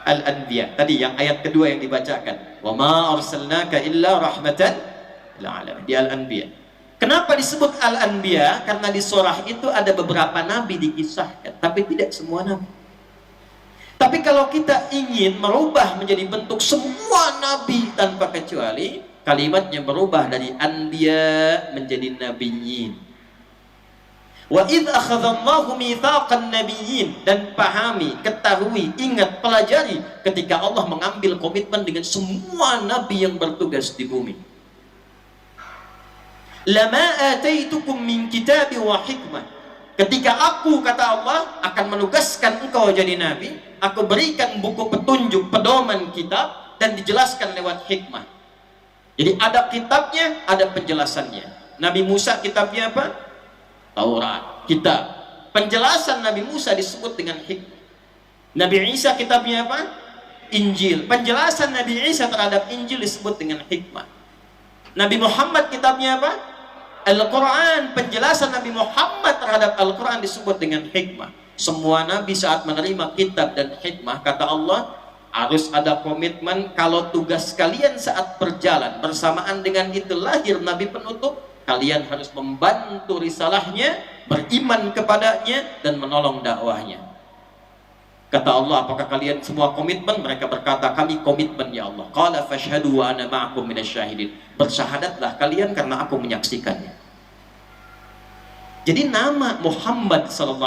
Al-Anbiya. Tadi yang ayat kedua yang dibacakan. Wa ma arsalnaka illa rahmatan lil alamin. Di Al-Anbiya. Kenapa disebut Al-Anbiya? Karena di surah itu ada beberapa nabi dikisahkan, tapi tidak semua nabi. Tapi kalau kita ingin merubah menjadi bentuk semua nabi tanpa kecuali, kalimatnya berubah dari anbiya menjadi nabiyyin. Wa idh akhadallahu mitsaqan nabiyyin, dan pahami, ketahui, ingat, pelajari ketika Allah mengambil komitmen dengan semua nabi yang bertugas di bumi. Lama ataitukum min kitabi wa hikmah, ketika aku, kata Allah, akan menugaskan engkau jadi nabi, aku berikan buku petunjuk, pedoman kitab, dan dijelaskan lewat hikmah. Jadi ada kitabnya, ada penjelasannya. Nabi Musa kitabnya apa? Taurat, kitab. Penjelasan Nabi Musa disebut dengan hikmah. Nabi Isa kitabnya apa? Injil. Penjelasan Nabi Isa terhadap Injil disebut dengan hikmah. Nabi Muhammad kitabnya apa? Al-Quran. Penjelasan Nabi Muhammad terhadap Al-Quran disebut dengan hikmah. Semua Nabi saat menerima kitab dan hikmah, kata Allah, harus ada komitmen. Kalau tugas kalian saat berjalan bersamaan dengan itu lahir Nabi penutup, kalian harus membantu risalahnya, beriman kepadanya, dan menolong dakwahnya. Kata Allah, apakah kalian semua komitmen? Mereka berkata, kami komitmen ya Allah. Qala fashhadu wa ana ma'akum minasyahidin. Bersyahadatlah kalian karena aku menyaksikannya. Jadi nama Muhammad SAW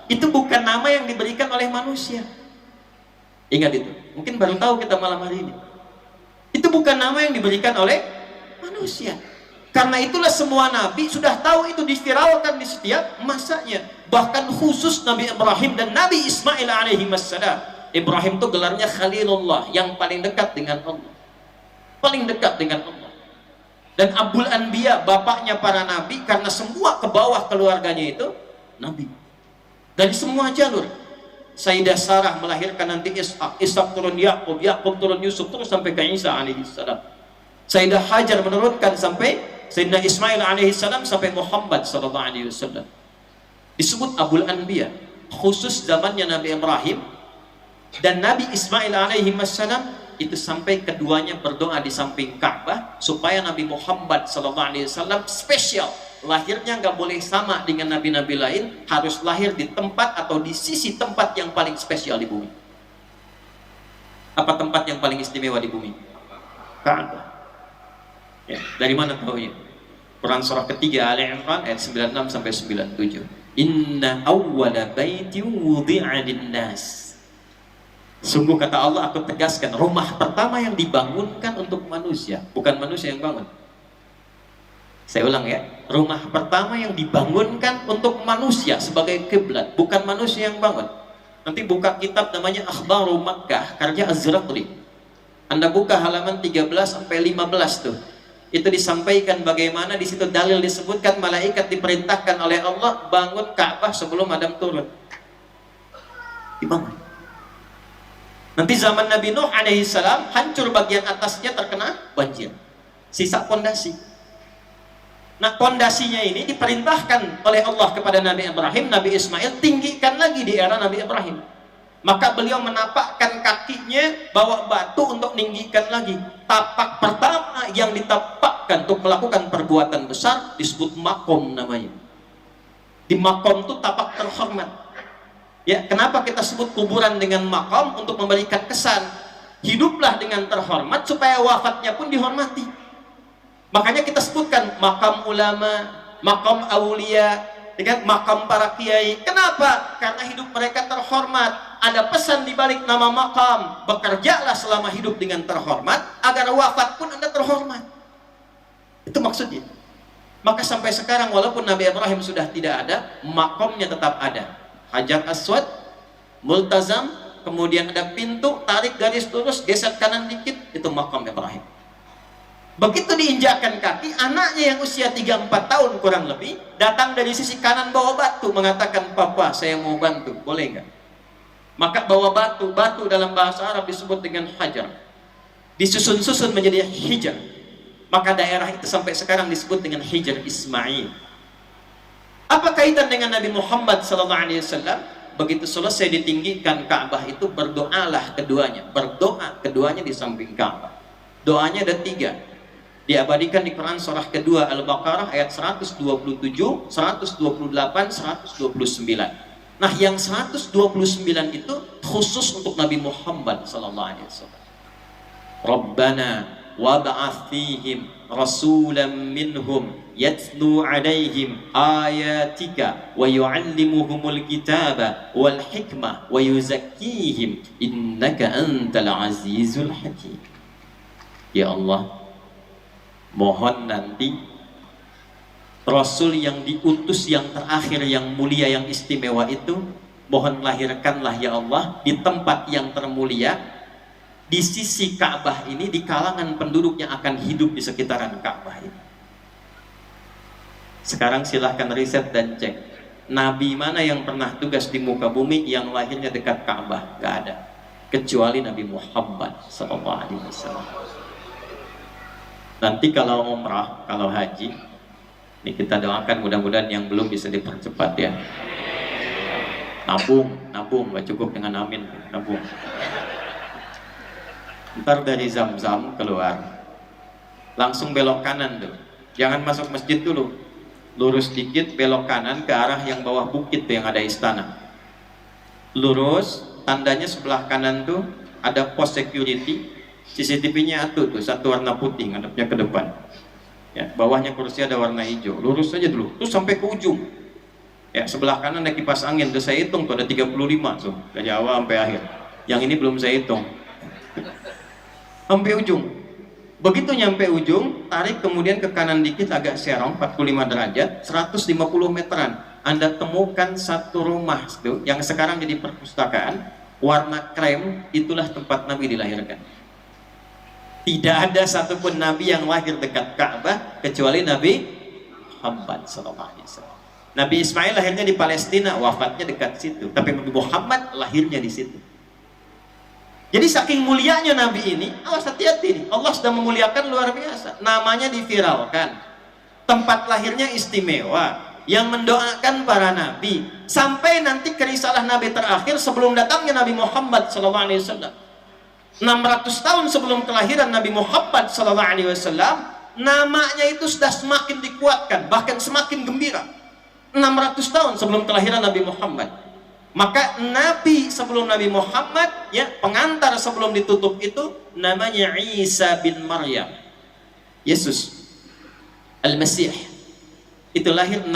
itu bukan nama yang diberikan oleh manusia. Ingat itu. Mungkin baru tahu kita malam hari ini. Itu bukan nama yang diberikan oleh manusia. Karena itulah semua nabi sudah tahu itu diviralkan di setiap masanya. Bahkan khusus Nabi Ibrahim dan Nabi Ismail alaihi wassalam. Ibrahim itu gelarnya Khalilullah, yang paling dekat dengan Allah. Paling dekat dengan Allah. Dan Abul Anbiya, bapaknya para nabi, karena semua ke bawah keluarganya itu nabi. Dari semua jalur. Sayyidah Sarah melahirkan nanti Ishak, Ishak turun Yakub, Yakub turun Yusuf, terus sampai ke Isa alaihi salam. Sayyidah Hajar menurunkan sampai Sayyidina Ismail alaihi salam sampai Muhammad sallallahu alaihi wasallam. Disebut Abul Anbiya, khusus zamannya Nabi Ibrahim dan Nabi Ismail alaihi wasallam. Itu sampai keduanya berdoa di samping Ka'bah supaya Nabi Muhammad SAW spesial, lahirnya nggak boleh sama dengan nabi-nabi lain, harus lahir di tempat atau di sisi tempat yang paling spesial di bumi. Apa tempat yang paling istimewa di bumi? Ka'bah. Ya, dari mana tahunya? Quran surah ketiga Ali Imran ayat 96 sampai 97. Inna awwala baiti wudi'a lin-nas. Sungguh kata Allah, aku tegaskan, rumah pertama yang dibangunkan untuk manusia, bukan manusia yang bangun. Saya ulang ya, rumah pertama yang dibangunkan untuk manusia sebagai kiblat, bukan manusia yang bangun. Nanti buka kitab namanya Akhbaru Makkah, karya Az-Zuraqli. Anda buka halaman 13 sampai 15 tuh. Itu disampaikan bagaimana di situ dalil disebutkan malaikat diperintahkan oleh Allah bangun Ka'bah sebelum Adam turun. Dibangun. Nanti zaman Nabi Nuh alaihissalam hancur bagian atasnya terkena banjir. Sisa pondasi. Nah, pondasinya ini diperintahkan oleh Allah kepada Nabi Ibrahim, Nabi Ismail, tinggikan lagi di era Nabi Ibrahim. Maka beliau menapakkan kakinya, bawa batu untuk meninggikan lagi. Tapak pertama yang ditapakkan untuk melakukan perbuatan besar disebut makom namanya. Di makom itu tapak terhormat. Ya, kenapa kita sebut kuburan dengan makam? Untuk memberikan kesan hiduplah dengan terhormat supaya wafatnya pun dihormati. Makanya kita sebutkan makam ulama, makam aulia, dengan makam para kiai. Kenapa? Karena hidup mereka terhormat. Ada pesan di balik nama makam. Bekerjalah selama hidup dengan terhormat agar wafat pun Anda terhormat. Itu maksudnya. Maka sampai sekarang walaupun Nabi Ibrahim sudah tidak ada, makamnya tetap ada. Hajar Aswad, multazam, kemudian ada pintu, tarik garis lurus, geser kanan dikit, itu makam Ibrahim. Begitu diinjakkan kaki, anaknya yang usia 3-4 tahun kurang lebih, datang dari sisi kanan bawa batu, mengatakan, Papa, saya mau bantu, boleh nggak? Maka bawa batu, batu dalam bahasa Arab disebut dengan hajar. Disusun-susun menjadi hijar. Maka daerah itu sampai sekarang disebut dengan Hijar Ismail. Apa kaitan dengan Nabi Muhammad SAW? Begitu selesai ditinggikan Ka'bah itu, berdoalah keduanya. Berdoa keduanya di samping Ka'bah. Doanya ada 3. Diabadikan di Quran surah kedua Al-Baqarah ayat 127, 128, 129. Nah, yang 129 itu khusus untuk Nabi Muhammad SAW. Rabbana wab'ath fihim rasulan minhum yatlu alaihim ayatika wa yu'allimuhumul kitaba wal hikmah wa yuzakkihim innaka antal azizul hakim. Ya Allah, mohon nanti Rasul yang diutus yang terakhir, yang mulia, yang istimewa itu, mohon lahirkanlah ya Allah di tempat yang termulia, di sisi Ka'bah ini, di kalangan penduduk yang akan hidup di sekitaran Ka'bah ini. Sekarang silahkan riset dan cek. Nabi mana yang pernah tugas di muka bumi yang lahirnya dekat Ka'bah? Gak ada, kecuali Nabi Muhammad SAW. Nanti kalau umrah, kalau haji, ini kita doakan mudah-mudahan yang belum bisa dipercepat ya. Nabung, gak cukup dengan amin, nabung. Ntar dari Zam-Zam keluar, langsung belok kanan tuh, jangan masuk masjid dulu, lurus dikit belok kanan ke arah yang bawah bukit tuh yang ada istana. Lurus, tandanya sebelah kanan tuh ada pos security, CCTV-nya tuh satu warna putih ngadepnya ke depan. Ya, bawahnya kursi ada warna hijau. Lurus saja dulu, terus sampai ke ujung. Ya, sebelah kanan ada kipas angin, tuh saya hitung tuh ada 35 tuh dari awal sampai akhir. Yang ini belum saya hitung. Sampai ujung. Begitu nyampe ujung, tarik kemudian ke kanan dikit agak serong 45 derajat, 150 meteran. Anda temukan satu rumah tuh yang sekarang jadi perpustakaan, warna krem, itulah tempat Nabi dilahirkan. Tidak ada satupun Nabi yang lahir dekat Ka'bah kecuali Nabi Muhammad SAW. Nabi Ismail lahirnya di Palestina, wafatnya dekat situ. Tapi Nabi Muhammad lahirnya di situ. Jadi saking mulianya Nabi ini, awas hati-hati nih, Allah sudah memuliakan luar biasa. Namanya diviralkan, tempat lahirnya istimewa, yang mendoakan para nabi, sampai nanti kerisalah Nabi terakhir sebelum datangnya Nabi Muhammad SAW. 600 tahun sebelum kelahiran Nabi Muhammad SAW, namanya itu sudah semakin dikuatkan, bahkan semakin gembira. 600 tahun sebelum kelahiran Nabi Muhammad. Maka Nabi sebelum Nabi Muhammad, ya, pengantar sebelum ditutup itu namanya Isa bin Maryam. Yesus Al-Masih itu lahir 600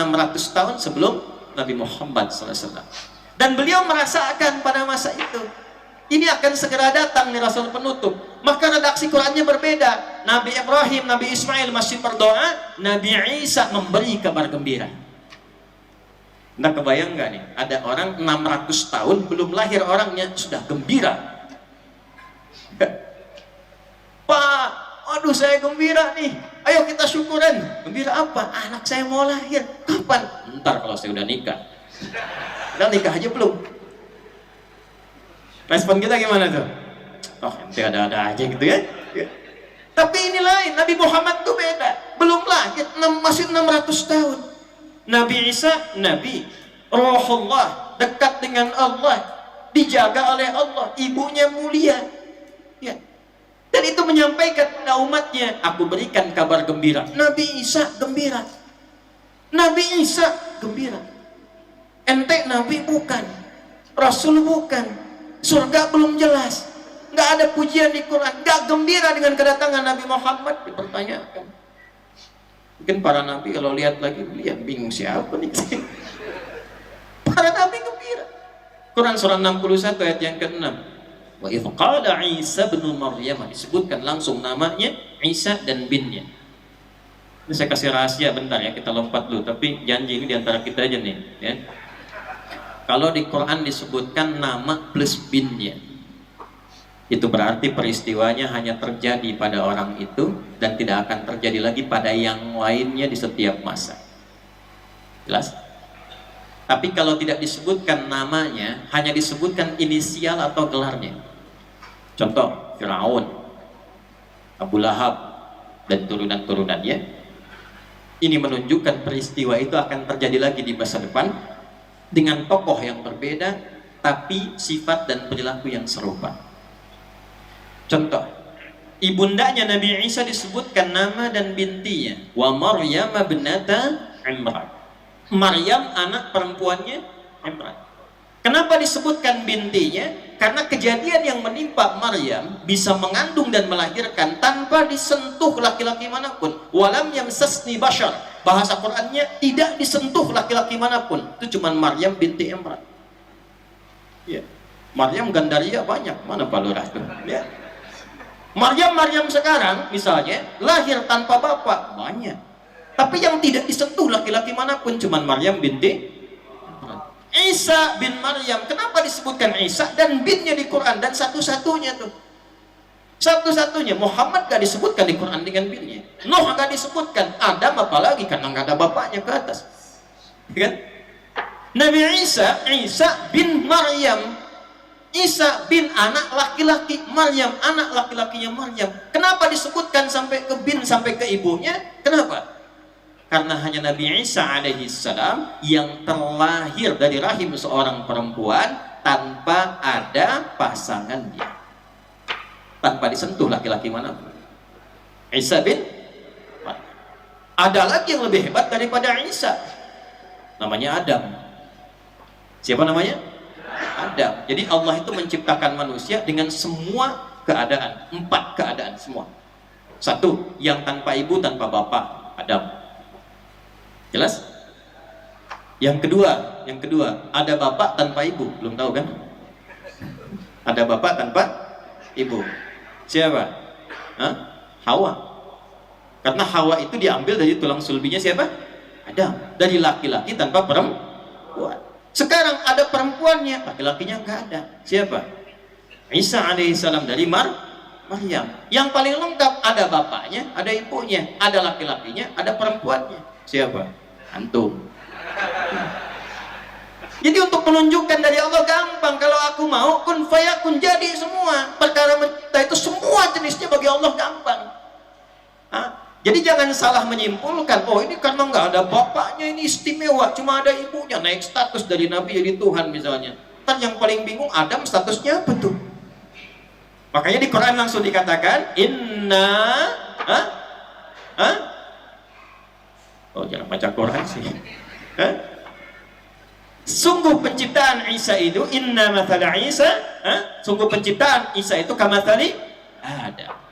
tahun sebelum Nabi Muhammad SAW. Dan beliau merasakan pada masa itu, ini akan segera datang nih Rasul penutup. Maka redaksi Qurannya berbeda. Nabi Ibrahim, Nabi Ismail masih berdoa, Nabi Isa memberi kabar gembira. Nah, kebayang nggak nih, ada orang 600 tahun belum lahir orangnya sudah gembira. Pak, aduh saya gembira nih, ayo kita syukuran. Gembira apa? Anak saya mau lahir. Kapan? Ntar kalau saya udah nikah. Udah nikah aja belum? Respon kita gimana tuh? Oh, nanti ada-ada aja gitu ya. Tapi ini lain, Nabi Muhammad tuh beda. Belum lahir, masih 600 tahun. Nabi Isa, Nabi Rohullah, dekat dengan Allah, dijaga oleh Allah, ibunya mulia, ya. Dan itu menyampaikan kepada umatnya, aku berikan kabar gembira. Nabi Isa gembira, Nabi Isa gembira. Ente Nabi bukan, Rasul bukan, surga belum jelas, nggak ada pujian di Quran, nggak gembira dengan kedatangan Nabi Muhammad, dipertanyakan. Mungkin para nabi kalau lihat lagi, lihat bingung siapa nih. Para nabi gembira. Quran surah 61 ayat yang ke-6. Wa idh qala Isa bin Maryam, disebutkan langsung namanya Isa dan binnya. Ini saya kasih rahasia bentar ya, kita lompat dulu, tapi janji ini diantara kita aja nih ya. Kalau di Quran disebutkan nama plus binnya, itu berarti peristiwanya hanya terjadi pada orang itu dan tidak akan terjadi lagi pada yang lainnya di setiap masa. Jelas? Tapi kalau tidak disebutkan namanya, hanya disebutkan inisial atau gelarnya. Contoh, Fir'aun, Abu Lahab, dan turunan-turunannya. Ini menunjukkan peristiwa itu akan terjadi lagi di masa depan dengan tokoh yang berbeda, tapi sifat dan perilaku yang serupa. Contoh, ibundanya Nabi Isa disebutkan nama dan bintinya, wa Maryam ibnata Imran. Maryam anak perempuannya Imran. Kenapa disebutkan bintinya? Karena kejadian yang menimpa Maryam bisa mengandung dan melahirkan tanpa disentuh laki-laki manapun. Walam yamsasni bashar. Bahasa Qur'annya tidak disentuh laki-laki manapun. Itu cuma Maryam binti Imran. Ya. Maryam Gandaria banyak, mana Pak Lurah tuh? Ya. Maryam sekarang misalnya lahir tanpa bapak banyak, tapi yang tidak disentuh laki-laki manapun cuma Maryam binti Isa bin Maryam. Kenapa disebutkan Isa dan binnya di Quran? Dan satu-satunya tuh, satu-satunya. Muhammad gak disebutkan di Quran dengan binnya, Nuh gak disebutkan, Adam apalagi karena gak ada bapaknya ke atas, kan? Nabi Isa, Isa bin Maryam, Isa bin anak laki-laki Maryam, anak laki-lakinya Maryam. Kenapa disebutkan sampai ke bin, sampai ke ibunya? Kenapa? Karena hanya Nabi Isa alaihi salam yang terlahir dari rahim seorang perempuan tanpa ada pasangan dia, tanpa disentuh laki-laki manapun. Isa bin Maryam. Ada lagi yang lebih hebat daripada Isa, namanya Adam. Siapa namanya? Adam. Jadi Allah itu menciptakan manusia dengan semua keadaan, 4 keadaan semua. 1, yang tanpa ibu, tanpa bapak, Adam. Jelas? Yang kedua, ada bapak tanpa ibu, belum tahu kan? Ada bapak tanpa ibu. Siapa? Hah? Hawa. Karena Hawa itu diambil dari tulang sulbinya siapa? Adam. Dari laki-laki tanpa perempuan. Sekarang ada perempuannya, laki-lakinya nggak ada. Siapa? Isa alaihissalam dari Maryam. Yang paling lengkap, ada bapaknya, ada ibunya, ada laki-lakinya, ada perempuannya. Siapa? Antum. Jadi untuk menunjukkan dari Allah gampang. Kalau aku mau, kun fayakun, jadi semua. Perkara mencipta itu semua jenisnya bagi Allah gampang. Hah? Jadi jangan salah menyimpulkan, oh ini karena nggak ada bapaknya ini istimewa, cuma ada ibunya, naik status dari Nabi jadi Tuhan misalnya. Ntar yang paling bingung, Adam statusnya apa tuh? Makanya di Quran langsung dikatakan, oh jangan baca Quran sih. Sungguh penciptaan Isa itu, inna mathala Isa, sungguh penciptaan Isa itu kamathali Adam.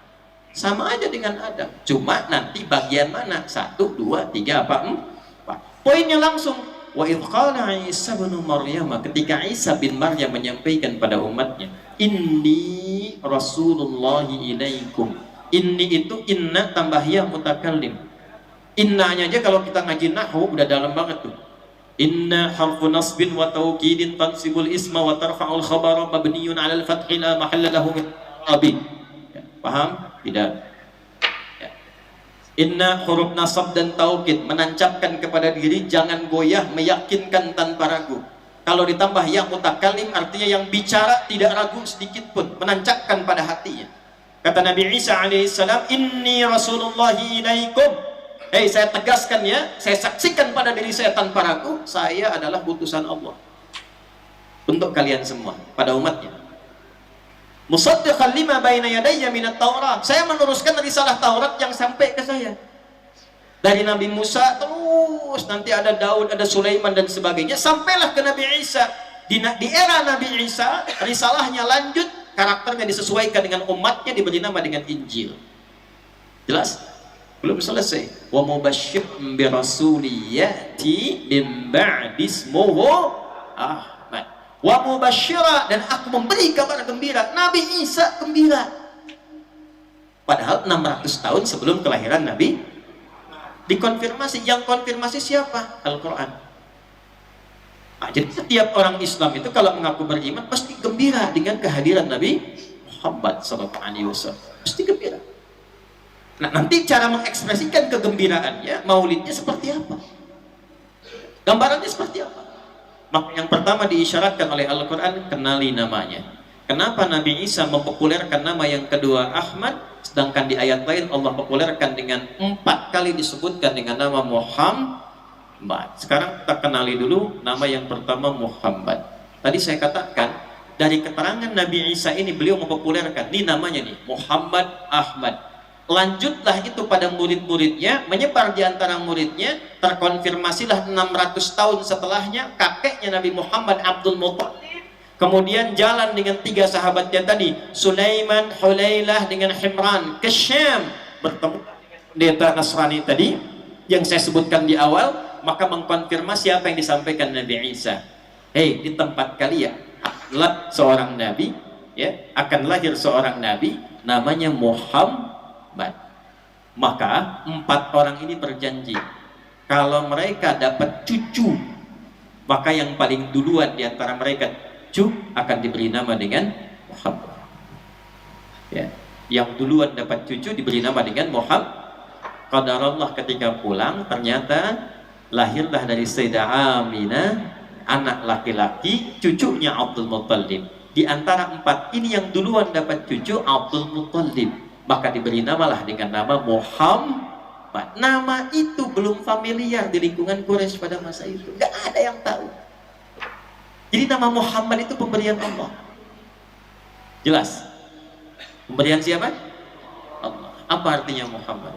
Sama aja dengan Adam, cuma nanti bagian mana? 1, 2, 3, 4. Poinnya langsung, wa idh qala Isa bin Maryam, ketika Isa bin Maryam menyampaikan pada umatnya, inni rasulullahi ilaikum. Inni itu inna tambah ya mutakallim. Innanya aja kalau kita ngaji nahwu udah dalam banget tuh. Inna harfu nasbin wa taukidin tansibul isma wa tarfa'ul khabara mabniyun 'alal fathi la mahalla lahu min i'rabi. Paham? Tidak. Ya. Inna huruf nasab dan taukid, menancapkan kepada diri, jangan goyah, meyakinkan tanpa ragu. Kalau ditambah yang mutakallim artinya yang bicara tidak ragu sedikit pun, menancapkan pada hatinya. Kata Nabi Isa alaihissalam, inni rasulullahi ilaikum. Hei, saya tegaskan ya, saya saksikan pada diri saya tanpa ragu, saya adalah utusan Allah untuk kalian semua, pada umatnya. Musaddiqan lima baina yadayya minat Taurat. Saya meneruskan risalah Taurat yang sampai ke saya. Dari Nabi Musa terus nanti ada Daud, ada Sulaiman dan sebagainya, sampailah ke Nabi Isa. Di era Nabi Isa, risalahnya lanjut, karakternya disesuaikan dengan umatnya, diberi nama dengan Injil. Jelas? Belum selesai. Wa mubasysyirun bi rasuliyati min ba'di ismuhu wa mubasysyira, dan aku memberi kabar gembira. Nabi Isa gembira. Padahal 600 tahun sebelum kelahiran Nabi dikonfirmasi. Yang konfirmasi siapa? Al-Quran. Nah, jadi setiap orang Islam itu kalau mengaku beriman pasti gembira dengan kehadiran Nabi Muhammad SAW. Pasti gembira. Nah, nanti cara mengekspresikan kegembiraannya, maulidnya seperti apa? Gambarannya seperti apa? Maka yang pertama diisyaratkan oleh Al-Quran, kenali namanya. Kenapa Nabi Isa mempopulerkan nama yang kedua Ahmad, sedangkan di ayat lain Allah populerkan dengan 4 kali disebutkan dengan nama Muhammad. Sekarang kita kenali dulu nama yang pertama, Muhammad. Tadi saya katakan dari keterangan Nabi Isa ini beliau mempopulerkan, ini namanya nih Muhammad Ahmad. Lanjutlah itu pada murid-muridnya, menyebar di antara muridnya, terkonfirmasilah 600 tahun setelahnya kakeknya Nabi Muhammad, Abdul Muttalib, kemudian jalan dengan 3 sahabatnya tadi, Sulaiman, Hulailah dengan Himran, ke Syam, bertemu dengan pendeta Nasrani tadi yang saya sebutkan di awal, maka mengkonfirmasi apa yang disampaikan Nabi Isa. Hei, di tempat kalian adalah seorang nabi, ya, akan lahir seorang nabi namanya Muhammad. Maka 4 orang ini berjanji kalau mereka dapat cucu, maka yang paling duluan di antara mereka cucu akan diberi nama dengan Muhammad. Ya, yang duluan dapat cucu diberi nama dengan Muhammad. Qadarullah ketika pulang ternyata lahirlah dari Sayyidah Aminah anak laki-laki, cucunya Abdul Muttalib. Di antara 4 ini yang duluan dapat cucu Abdul Muttalib, maka diberi namalah dengan nama Muhammad. Nama itu belum familiar di lingkungan Quraisy pada masa itu, nggak ada yang tahu. Jadi nama Muhammad itu pemberian Allah. Jelas? Pemberian siapa? Allah. Apa artinya Muhammad?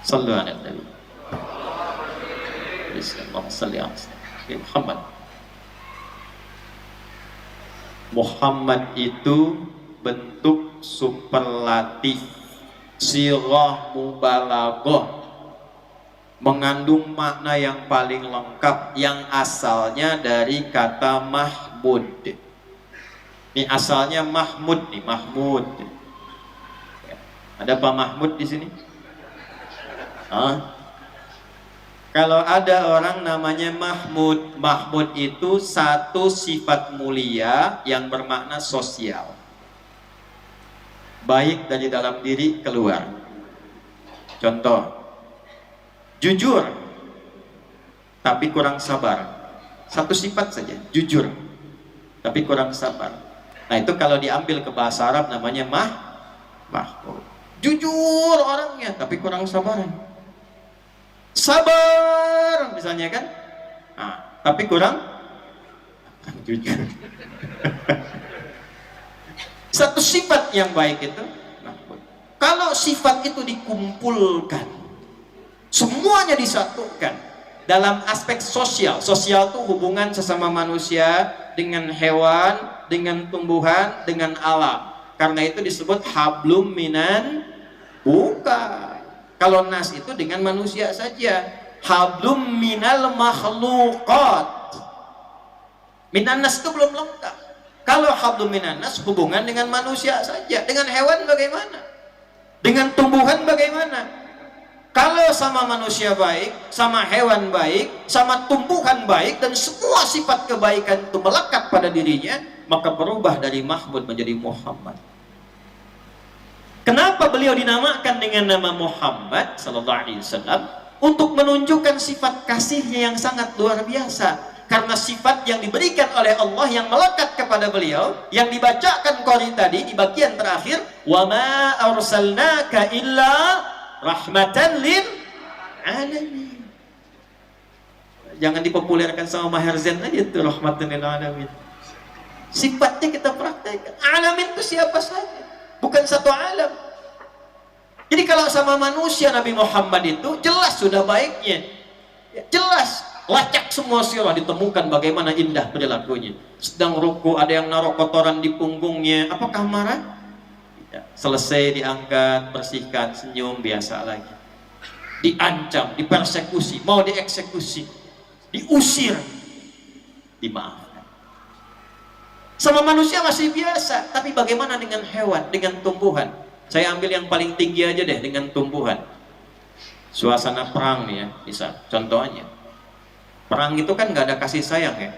Sallu ala Nabi. Muhammad. Muhammad itu bentuk superlatif, sirah mubalaghah, mengandung makna yang paling lengkap yang asalnya dari kata Mahmud. Ini asalnya Mahmud nih, Mahmud. Ada Pak Mahmud di sini? Kalau ada orang namanya Mahmud, Mahmud itu satu sifat mulia yang bermakna sosial, baik dari dalam diri keluar. Contoh, jujur tapi kurang sabar. Satu sifat saja, jujur tapi kurang sabar. Nah itu kalau diambil ke bahasa Arab namanya Mahmud. Jujur orangnya tapi kurang sabaran. Sabar misalnya kan, tapi kurang jujur. Satu sifat yang baik itu Mahmud. Kalau sifat itu dikumpulkan, semuanya disatukan dalam aspek sosial. Sosial itu hubungan sesama manusia dengan hewan, dengan tumbuhan, dengan alam. Karena itu disebut hablum minan bukan. Kalau nas itu dengan manusia saja. Hablum minal makhluqat. Minan nas itu belum lengkap. Kalau hablum minan nas hubungan dengan manusia saja. Dengan hewan bagaimana? Dengan tumbuhan bagaimana? Kalau sama manusia baik, sama hewan baik, sama tumbuhan baik, dan semua sifat kebaikan itu melekat pada dirinya, maka berubah dari Mahmud menjadi Muhammad. Kenapa beliau dinamakan dengan nama Muhammad sallallahu alaihi wasallam? Untuk menunjukkan sifat kasihnya yang sangat luar biasa. Karena sifat yang diberikan oleh Allah yang melekat kepada beliau, yang dibacakan qari tadi di bagian terakhir, wa ma arsalnaka illa rahmatan lil alamin. Jangan dipopulerkan sama Maher Zain aja itu rahmatan lil alamin. Sifatnya kita praktekkan. Alamin itu siapa saja, bukan satu alam. Jadi kalau sama manusia Nabi Muhammad itu jelas sudah baiknya, jelas lacak semua sirah ditemukan bagaimana indah perilakunya. Sedang ruku ada yang naruh kotoran di punggungnya, apakah marah? Tidak. Selesai diangkat, bersihkan, senyum, biasa lagi. Diancam, dipersekusi, mau dieksekusi, diusir, dimaafkan. Sama manusia masih biasa, tapi bagaimana dengan hewan, dengan tumbuhan? Saya ambil yang paling tinggi aja deh, dengan tumbuhan. Suasana perang nih ya, bisa. Contohnya, perang itu kan nggak ada kasih sayang ya.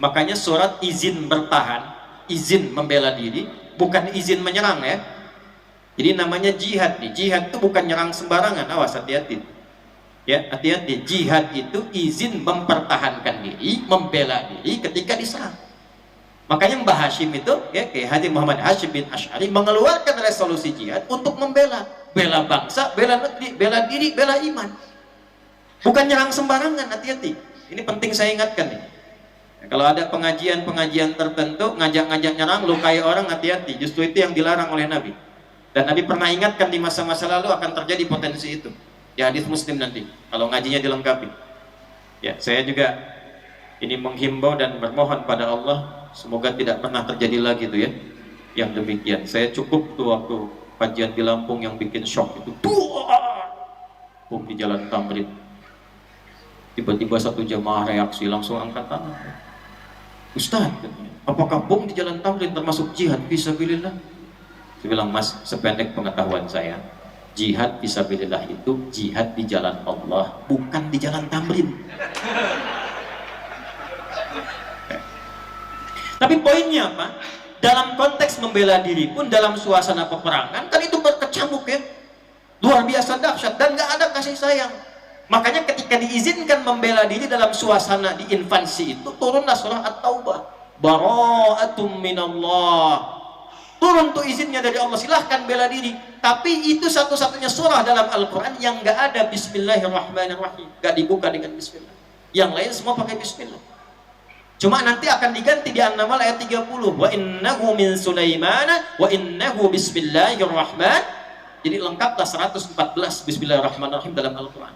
Makanya surat izin bertahan, izin membela diri, bukan izin menyerang ya. Jadi namanya jihad nih. Jihad itu bukan nyerang sembarangan, awas hati-hati. Ya, hati-hati. Jihad itu izin mempertahankan diri, membela diri ketika diserang. Makanya Mbah Hashim itu, ya, kayak Haji Muhammad Hashim bin Asy'ari mengeluarkan resolusi jihad untuk bela bangsa, bela negeri, bela diri, bela iman. Bukan nyerang sembarangan, hati-hati. Ini penting saya ingatkan nih. Kalau ada pengajian-pengajian tertentu, ngajak-ngajak nyerang, lukai orang, hati-hati. Justru itu yang dilarang oleh Nabi. Dan Nabi pernah ingatkan di masa-masa lalu akan terjadi potensi itu. Di hadis Muslim nanti, kalau ngajinya dilengkapi. Ya, saya juga ini menghimbau dan bermohon pada Allah, semoga tidak pernah terjadi lagi tuh ya, yang demikian. Saya cukup tuh waktu kajian di Lampung yang bikin shock itu, bom di Jalan Tamrin. Tiba-tiba satu jamaah reaksi langsung angkat tangan. Ustaz, apakah bom di Jalan Tamrin termasuk jihad fisabilillah? Saya bilang, Mas, sependek pengetahuan saya, jihad fisabilillah itu jihad di jalan Allah, bukan di Jalan Tamrin. Tapi poinnya apa? Dalam konteks membela diri pun dalam suasana peperangan kan itu berkecamuk ya, luar biasa dahsyat dan nggak ada kasih sayang. Makanya ketika diizinkan membela diri dalam suasana di infansi itu, turunlah surah At-Taubah. Bara'atum minallah. Turun tuh izinnya dari Allah, silahkan bela diri. Tapi itu satu-satunya surah dalam Al-Quran yang nggak ada Bismillahirrahmanirrahim, nggak dibuka dengan Bismillah. Yang lain semua pakai Bismillah. Cuma nanti akan diganti di An-Naml ayat 30. Wa innahu min Sulaimana wa innahu bismillahirrahman. Jadi lengkaplah 114 Bismillahirrahmanirrahim dalam Al-Quran.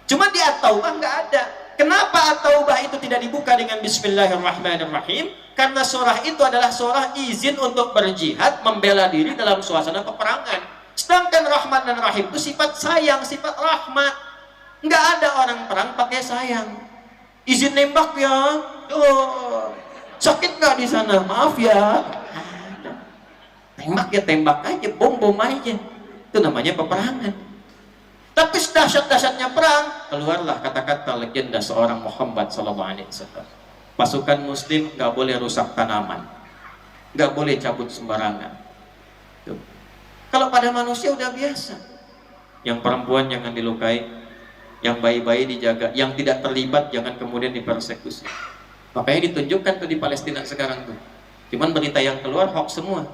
Cuma di At-Taubah nggak ada. Kenapa At-Taubah itu tidak dibuka dengan Bismillahirrahmanirrahim? Karena surah itu adalah surah izin untuk berjihad, membela diri dalam suasana peperangan. Sedangkan Rahman dan Rahim itu sifat sayang, sifat rahmat. Nggak ada orang perang pakai sayang. Izin nembak ya, oh, sakit nggak di sana? Maaf ya. Tembak ya tembak aja, bom aja. Itu namanya peperangan. Tapi dahsyat-dahsyatnya perang, keluarlah kata-kata legenda seorang Muhammad SAW. Pasukan muslim nggak boleh rusak tanaman, nggak boleh cabut sembarangan. Tuh. Kalau pada manusia udah biasa, yang perempuan jangan dilukai, yang bayi-bayi dijaga, yang tidak terlibat jangan kemudian dipersekusi. Makanya ditunjukkan tuh di Palestina sekarang tuh, cuman berita yang keluar hoax semua.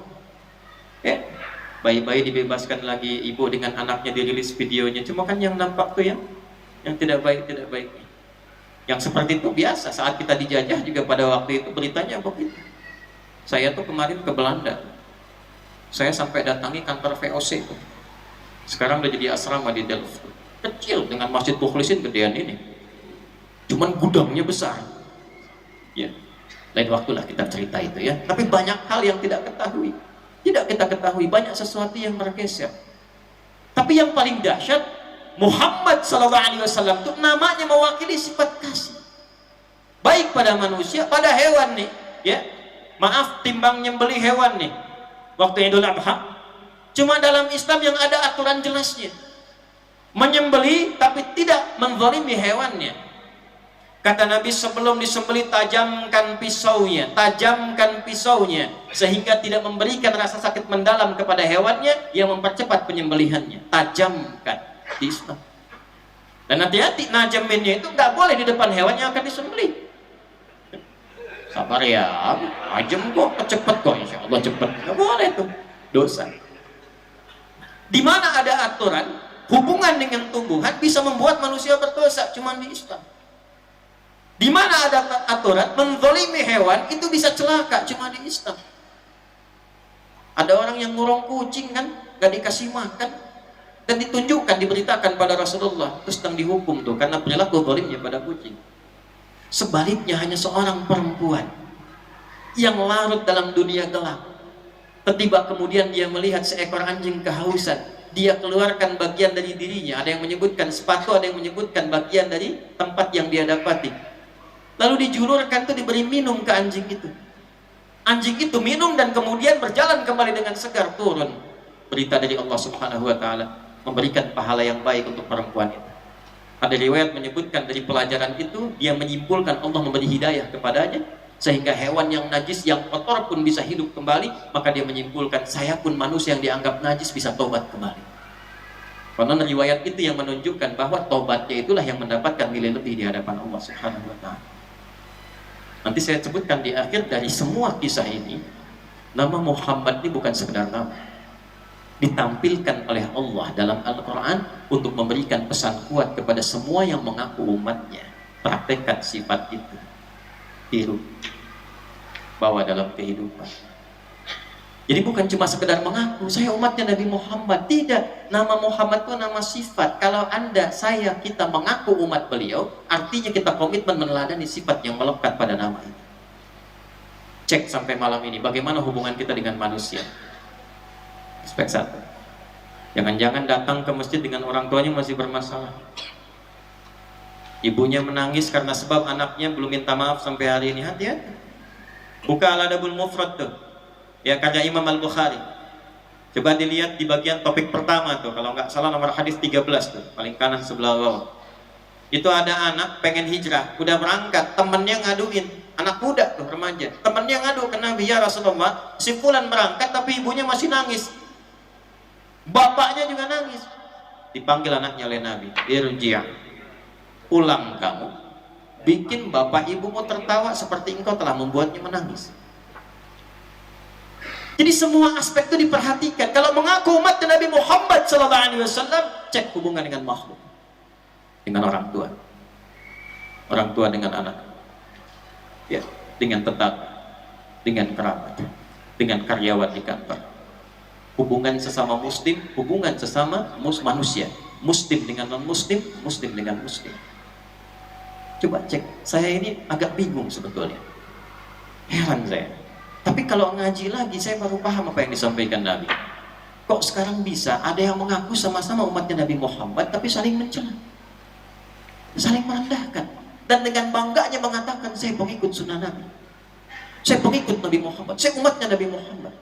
Ya, bayi-bayi dibebaskan lagi, ibu dengan anaknya dirilis videonya, cuma kan yang nampak tuh yang tidak baik. Yang seperti itu biasa, saat kita dijajah juga pada waktu itu beritanya begitu. Saya tuh kemarin ke Belanda, saya sampai datangi kantor VOC itu. Sekarang udah jadi asrama di Delft, kecil dengan Masjid Mukhlisin gedean ini, cuman gudangnya besar. Ya, lain waktulah kita cerita itu ya. Tapi banyak hal yang tidak kita ketahui, banyak sesuatu yang bergeser. Tapi yang paling dahsyat, Muhammad SAW itu namanya mewakili sifat kasih, baik pada manusia, pada hewan nih, ya. Maaf, timbang nyembeli hewan nih, waktu Idul Adha. Cuma dalam Islam yang ada aturan jelasnya, menyembeli tapi tidak menzalimi hewannya. Kata Nabi, sebelum disembeli tajamkan pisaunya, sehingga tidak memberikan rasa sakit mendalam kepada hewannya yang mempercepat penyembelihannya. Tajamkan di Islam. Dan hati-hati, najaminnya itu nggak boleh di depan hewan yang akan disembelih. Sabar ya, najem kok cepet kok, insya Allah cepet. Nggak boleh tuh, dosa. Di mana ada aturan hubungan dengan tumbuhan bisa membuat manusia berdosa, cuma di Islam. Di mana ada aturan menzalimi hewan itu bisa celaka, cuma di Islam. Ada orang yang ngurung kucing kan, nggak dikasih makan. Dan ditunjukkan, diberitakan pada Rasulullah, terus sedang dihukum tuh karena perilaku zalimnya pada kucing. Sebaliknya hanya seorang perempuan yang larut dalam dunia gelap, tiba kemudian dia melihat seekor anjing kehausan, dia keluarkan bagian dari dirinya, ada yang menyebutkan sepatu, ada yang menyebutkan bagian dari tempat yang dia dapati, lalu dijulurkan tuh, diberi minum ke anjing itu. Anjing itu minum dan kemudian berjalan kembali dengan segar. Turun berita dari Allah Subhanahu wa Ta'ala, memberikan pahala yang baik untuk perempuan itu. Ada riwayat menyebutkan dari pelajaran itu dia menyimpulkan Allah memberi hidayah kepadanya, sehingga hewan yang najis, yang kotor pun bisa hidup kembali. Maka dia menyimpulkan, saya pun manusia yang dianggap najis bisa tobat kembali. Karena riwayat itu yang menunjukkan bahwa tobatnya itulah yang mendapatkan nilai lebih di hadapan Allah Subhanahu wa Ta'ala. Nanti saya sebutkan di akhir, dari semua kisah ini, nama Muhammad ini bukan sekedar nama, ditampilkan oleh Allah dalam Al-Quran untuk memberikan pesan kuat kepada semua yang mengaku umatnya. Praktekkan sifat itu, tiru, bawa dalam kehidupan. Jadi bukan cuma sekedar mengaku saya umatnya Nabi Muhammad, tidak. Nama Muhammad itu nama sifat. Kalau Anda, saya, kita mengaku umat beliau, artinya kita komitmen meneladani sifat yang melekat pada nama itu. Cek sampai malam ini bagaimana hubungan kita dengan manusia. Aspek satu, jangan-jangan datang ke masjid dengan orang tuanya masih bermasalah. Ibunya menangis karena sebab anaknya belum minta maaf sampai hari ini. Hati-hati. Buka Al-Adabul Mufrad tuh, ya, karya Imam Al-Bukhari. Coba dilihat di bagian topik pertama tuh, kalau nggak salah nomor hadis 13 tuh, paling kanan sebelah bawah. Itu ada anak pengen hijrah, udah berangkat, temennya ngaduin, anak muda tuh, remaja, temennya ngadu ke Nabi, ya Rasulullah, si fulan berangkat tapi ibunya masih nangis, bapaknya juga nangis. Dipanggil anaknya oleh Nabi, irji', Ulang kamu, bikin bapak ibumu tertawa seperti engkau telah membuatnya menangis. Jadi semua aspek itu diperhatikan. Kalau mengaku umat Nabi Muhammad SAW, cek hubungan dengan makhluk, dengan orang tua dengan anak, ya, dengan tetangga, dengan kerabat, dengan karyawan di kantor. Hubungan sesama muslim, hubungan sesama manusia, muslim dengan non muslim, muslim dengan muslim. Coba cek, saya ini agak bingung sebetulnya, heran saya. Tapi kalau ngaji lagi, saya baru paham apa yang disampaikan Nabi. Kok sekarang bisa ada yang mengaku sama-sama umatnya Nabi Muhammad, tapi saling mencela, saling merendahkan, dan dengan bangganya mengatakan, saya pengikut sunnah Nabi, saya pengikut Nabi Muhammad, saya umatnya Nabi Muhammad.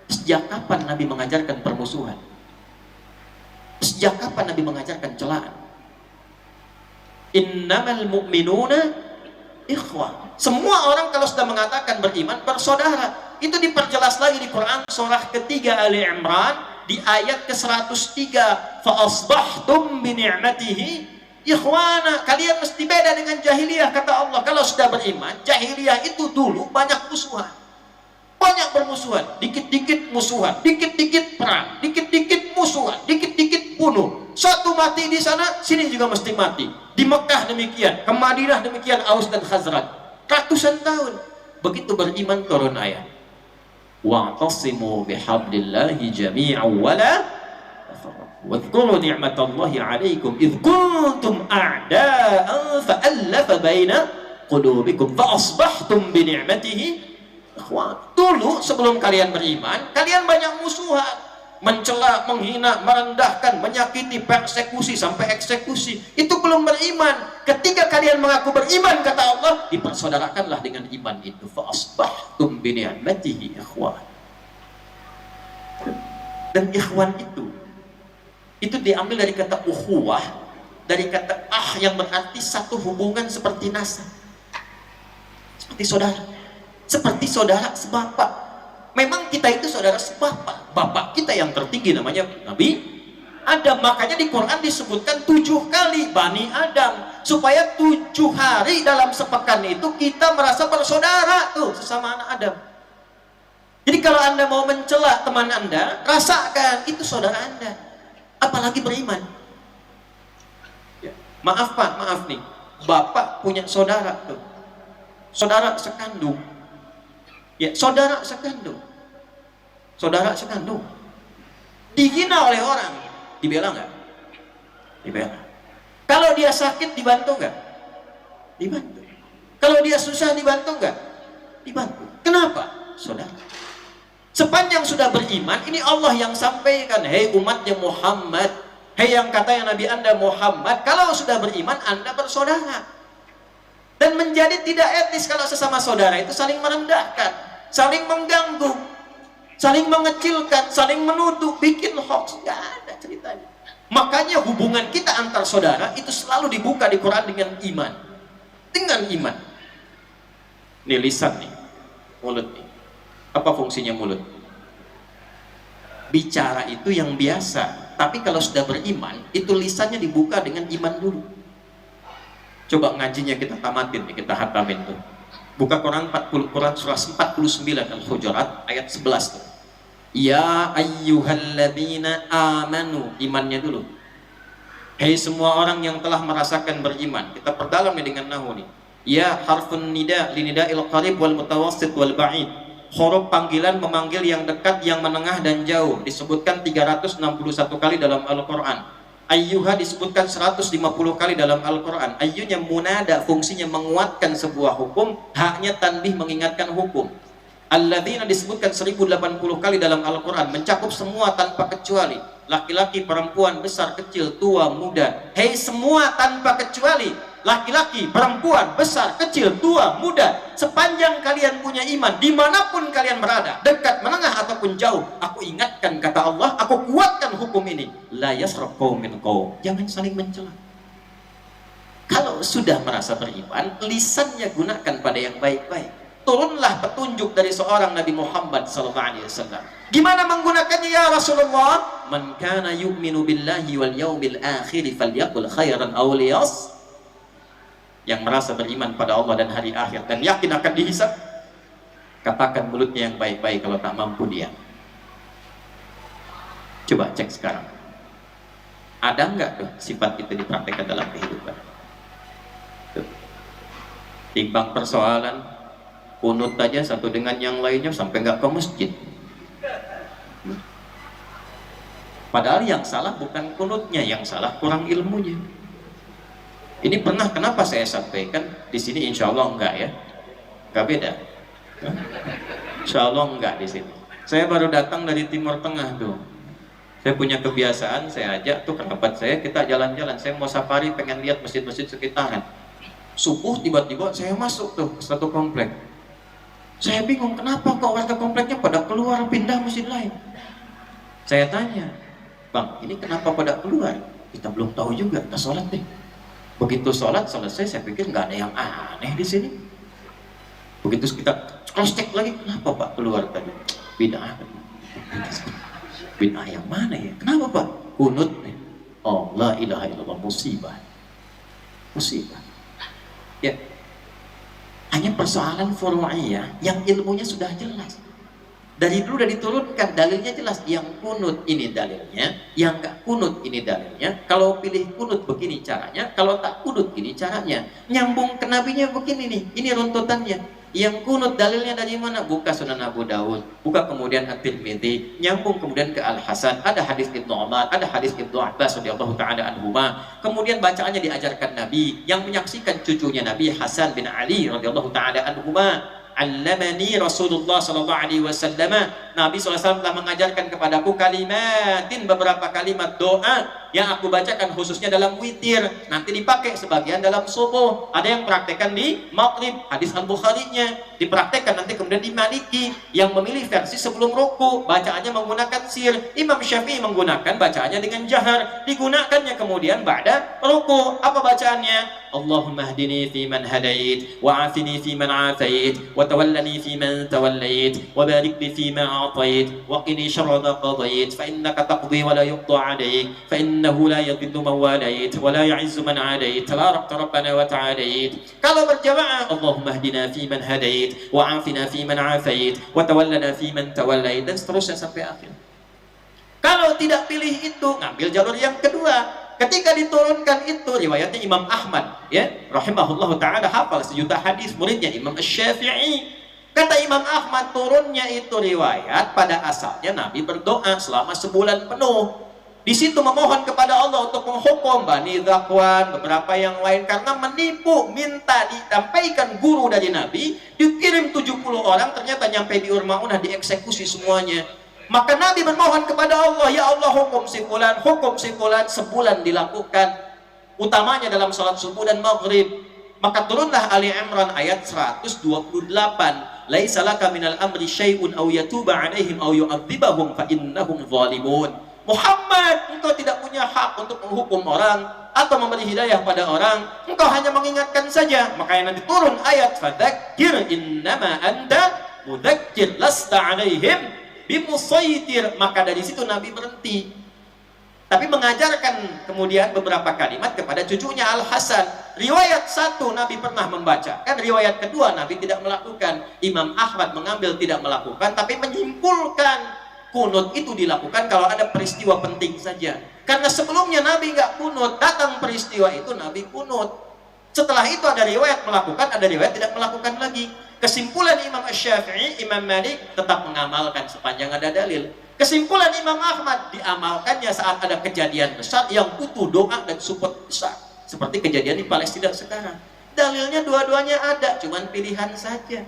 Sejak kapan Nabi mengajarkan permusuhan? Sejak kapan Nabi mengajarkan celaan? Innamal mu'minuna ikhwah. Semua orang kalau sudah mengatakan beriman, bersaudara. Itu diperjelas lagi di Quran surah ketiga Ali Imran di ayat ke-103. Fa asbahtum bi ni'matihi ikhwana. Kalian mesti beda dengan jahiliyah, kata Allah. Kalau sudah beriman, jahiliyah itu dulu banyak musuhan. Banyak bermusuhan, dikit-dikit musuhan, dikit-dikit perang, dikit-dikit musuhan, dikit-dikit bunuh. Satu mati di sana, sini juga mesti mati. Di Mekah demikian, ke Madinah demikian, Aus dan Khazraj. Ratusan tahun. Begitu beriman turun ayat. Wa'tasimu bihablillahi jami'an wala wadhkuru ni'matallahi 'alaikum idh kuntum a'da'an fa'allafa baina qulubikum fa asbahtum bi ni'matihi ikhwan. Dulu sebelum kalian beriman, kalian banyak musuhan, mencela, menghina, merendahkan, menyakiti, persekusi sampai eksekusi. Itu belum beriman. Ketika kalian mengaku beriman, kata Allah, dipersaudarakanlah dengan iman itu. Fa asbahtum bi ni'matihi ikhwan. Dan ikhwan itu diambil dari kata ukhuwah, dari kata yang berarti satu hubungan seperti nasab, seperti saudara, seperti saudara sebapak. Memang kita itu saudara sebapak. Bapak kita yang tertinggi namanya Nabi Adam. Makanya di Quran disebutkan 7 kali Bani Adam, supaya 7 hari dalam sepekan itu kita merasa bersaudara tuh sesama anak Adam. Jadi kalau Anda mau mencela teman Anda, rasakan itu saudara Anda, apalagi beriman. Ya. Maaf Pak, maaf nih, Bapak punya saudara tuh, saudara sekandung. Ya, saudara sekandung. Saudara sekandung. Dihina oleh orang, dibela nggak? Dibela. Kalau dia sakit, dibantu nggak? Dibantu. Kalau dia susah, dibantu nggak? Dibantu. Kenapa? Saudara. Sepanjang sudah beriman, ini Allah yang sampaikan, hei umatnya Muhammad, hei yang kata yang Nabi Anda Muhammad, kalau sudah beriman, Anda bersaudara. Dan menjadi tidak etis kalau sesama saudara itu saling merendahkan, saling mengganggu, saling mengecilkan, saling menuduh, bikin hoax. Nggak ada ceritanya. Makanya hubungan kita antar saudara itu selalu dibuka di Quran dengan iman. Dengan iman. Ini lisan nih, mulut nih. Apa fungsinya mulut? Bicara itu yang biasa, tapi kalau sudah beriman, itu lisannya dibuka dengan iman dulu. Coba ngajinya kita tamatin nih, kita hatamin tuh. Buka Quran 40, Quran surah 49 Al-Hujurat ayat 11 tuh. Ya ayyuhalladzina amanu, imannya dulu. Hei semua orang yang telah merasakan beriman. Kita perdalam nih dengan nahu nih. Ya harfun nida linida'il qarib wal mutawassit wal ba'id. Huruf panggilan memanggil yang dekat, yang menengah dan jauh. Disebutkan 361 kali dalam Al-Quran. Ayyuha disebutkan 150 kali dalam Al-Quran. Ayyunya munada, fungsinya menguatkan sebuah hukum. Haknya tanbih, mengingatkan hukum. Alladzina disebutkan 1080 kali dalam Al-Quran, mencakup semua tanpa kecuali. Laki-laki, perempuan, besar, kecil, tua, muda. Hei semua tanpa kecuali, laki-laki, perempuan, besar, kecil, tua, muda, sepanjang kalian punya iman, dimanapun kalian berada, dekat, menengah, ataupun jauh, aku ingatkan, kata Allah, aku kuatkan hukum ini. La yasrab qaumin qaum, jangan saling mencela. Kalau sudah merasa beriman, lisannya gunakan pada yang baik-baik. Turunlah petunjuk dari seorang Nabi Muhammad SAW. Gimana menggunakannya ya Rasulullah? Man kana yu'minu billahi wal yawmil akhir falyaqul khairan aw liyas. yang merasa beriman pada Allah dan hari akhir dan yakin akan dihisab, katakan mulutnya yang baik-baik. Kalau tak mampu dia, coba cek sekarang, ada nggak tuh sifat itu dipraktekkan dalam kehidupan? Tuh. Timbang persoalan kunut aja satu dengan yang lainnya sampai nggak ke masjid. Padahal yang salah bukan kunutnya, yang salah kurang ilmunya. Ini pernah, kenapa saya sampaikan di sini? Insya Allah enggak ya, enggak beda. Insya Allah enggak di sini. Saya baru datang dari Timur Tengah tuh. Saya punya kebiasaan, saya ajak tuh kerabat saya, kita jalan-jalan. Saya mau safari, pengen lihat masjid-masjid sekitaran. Subuh tiba-tiba saya masuk tuh ke satu komplek. Saya bingung kenapa kok warga kompleknya pada keluar pindah masjid lain. Saya tanya, Bang, ini kenapa pada keluar? Kita belum tahu juga, kita sholat deh. Begitu sholat selesai, saya pikir nggak ada yang aneh di sini. Begitu kita cross check lagi, kenapa Pak keluar tadi? Bid'ah. Bid'ah yang mana ya? Kenapa Pak? Kunut nih. Oh, la ilaha illallah, musibah. Musibah. Ya. Hanya persoalan furu'iyah yang ilmunya sudah jelas. Dari dulu udah diturunkan, dalilnya jelas. Yang kunut ini dalilnya, yang gak kunut ini dalilnya. Kalau pilih kunut begini caranya, kalau tak kunut ini caranya. Nyambung ke nabinya begini nih, ini runtutannya. Yang kunut dalilnya dari mana? Buka Sunan Abu Dawud, buka kemudian At-Tirmidzi, nyambung kemudian ke Al-Hasan, ada hadis Ibnu Umar, ada hadis Ibnu Abbas radhiyallahu taala anhuma. Kemudian bacaannya diajarkan Nabi, yang menyaksikan cucunya Nabi Hasan bin Ali radhiyallahu taala anhuma. Allamani Rasulullah sallallahu alaihi wasallam, Nabi SAW telah mengajarkan kepadaku kalimatin, beberapa kalimat doa yang aku bacakan khususnya dalam witir, nanti dipakai sebagian dalam subuh. Ada yang praktekkan di maghrib, hadis Al-Bukhari-nya dipraktekkan nanti kemudian di Maliki, yang memilih versi sebelum ruku, bacaannya menggunakan sir. Imam Syafi'i menggunakan bacaannya dengan jahar, digunakannya kemudian ba'da ruku. Apa bacaannya? Allahumma hdini fi man hadait, wa afini fi man afait, wa tawallani fi man tawallait, wa barik li fi ma a'tait, wa qini syarra ma qadait, fa innaka taqdi wa la yuqda 'alaik, fa innahu la yadhillu man walait, wa la ya'izzu man 'adait, tabarakta rabbana wa ta'alait. Kalau berjamaah, Allahumma hdina fi man hadait, wa afina fi man afait, wa tawallana fi man tawallait, dan seterusnya sampai akhir. Kalau tidak pilih itu, ngambil jalur yang kedua. Ketika diturunkan itu, riwayatnya Imam Ahmad, ya, rahimahullah ta'ala, hafal sejuta hadis, muridnya Imam Asy-Syafi'i. Kata Imam Ahmad, turunnya itu riwayat pada asalnya Nabi berdoa selama sebulan penuh. Di situ memohon kepada Allah untuk menghukum Bani Zakwan, beberapa yang lain, karena menipu, minta disampaikan guru dari Nabi, dikirim 70 orang, ternyata nyampe di Urmaunah dieksekusi semuanya. Maka Nabi bermohon kepada Allah, ya Allah hukum si fulan, sebulan dilakukan, utamanya dalam salat subuh dan maghrib. Maka turunlah Ali Imran ayat 128, laisa laka minal amri syai'un aw yatuba 'alaihim aw yu'adzibahum fa innahum zalimun. Muhammad, engkau tidak punya hak untuk menghukum orang atau memberi hidayah pada orang, engkau hanya mengingatkan saja. Makanya nanti turun ayat fadzakir innama anta mudzakir lasta 'alaihim bimusaitir. Maka dari situ Nabi berhenti, tapi mengajarkan kemudian beberapa kalimat kepada cucunya Al-Hasan. Riwayat satu Nabi pernah membaca, kan riwayat kedua Nabi tidak melakukan. Imam Ahmad mengambil tidak melakukan, tapi menyimpulkan kunut itu dilakukan kalau ada peristiwa penting saja. Karena sebelumnya Nabi nggak kunut, datang peristiwa itu Nabi kunut. Setelah itu ada riwayat melakukan, ada riwayat tidak melakukan lagi. Kesimpulan Imam Asy-Syafi'i, Imam Malik tetap mengamalkan sepanjang ada dalil. Kesimpulan Imam Ahmad, diamalkannya saat ada kejadian besar yang butuh doa dan support besar, seperti kejadian di Palestina sekarang. Dalilnya dua-duanya ada, cuman pilihan saja.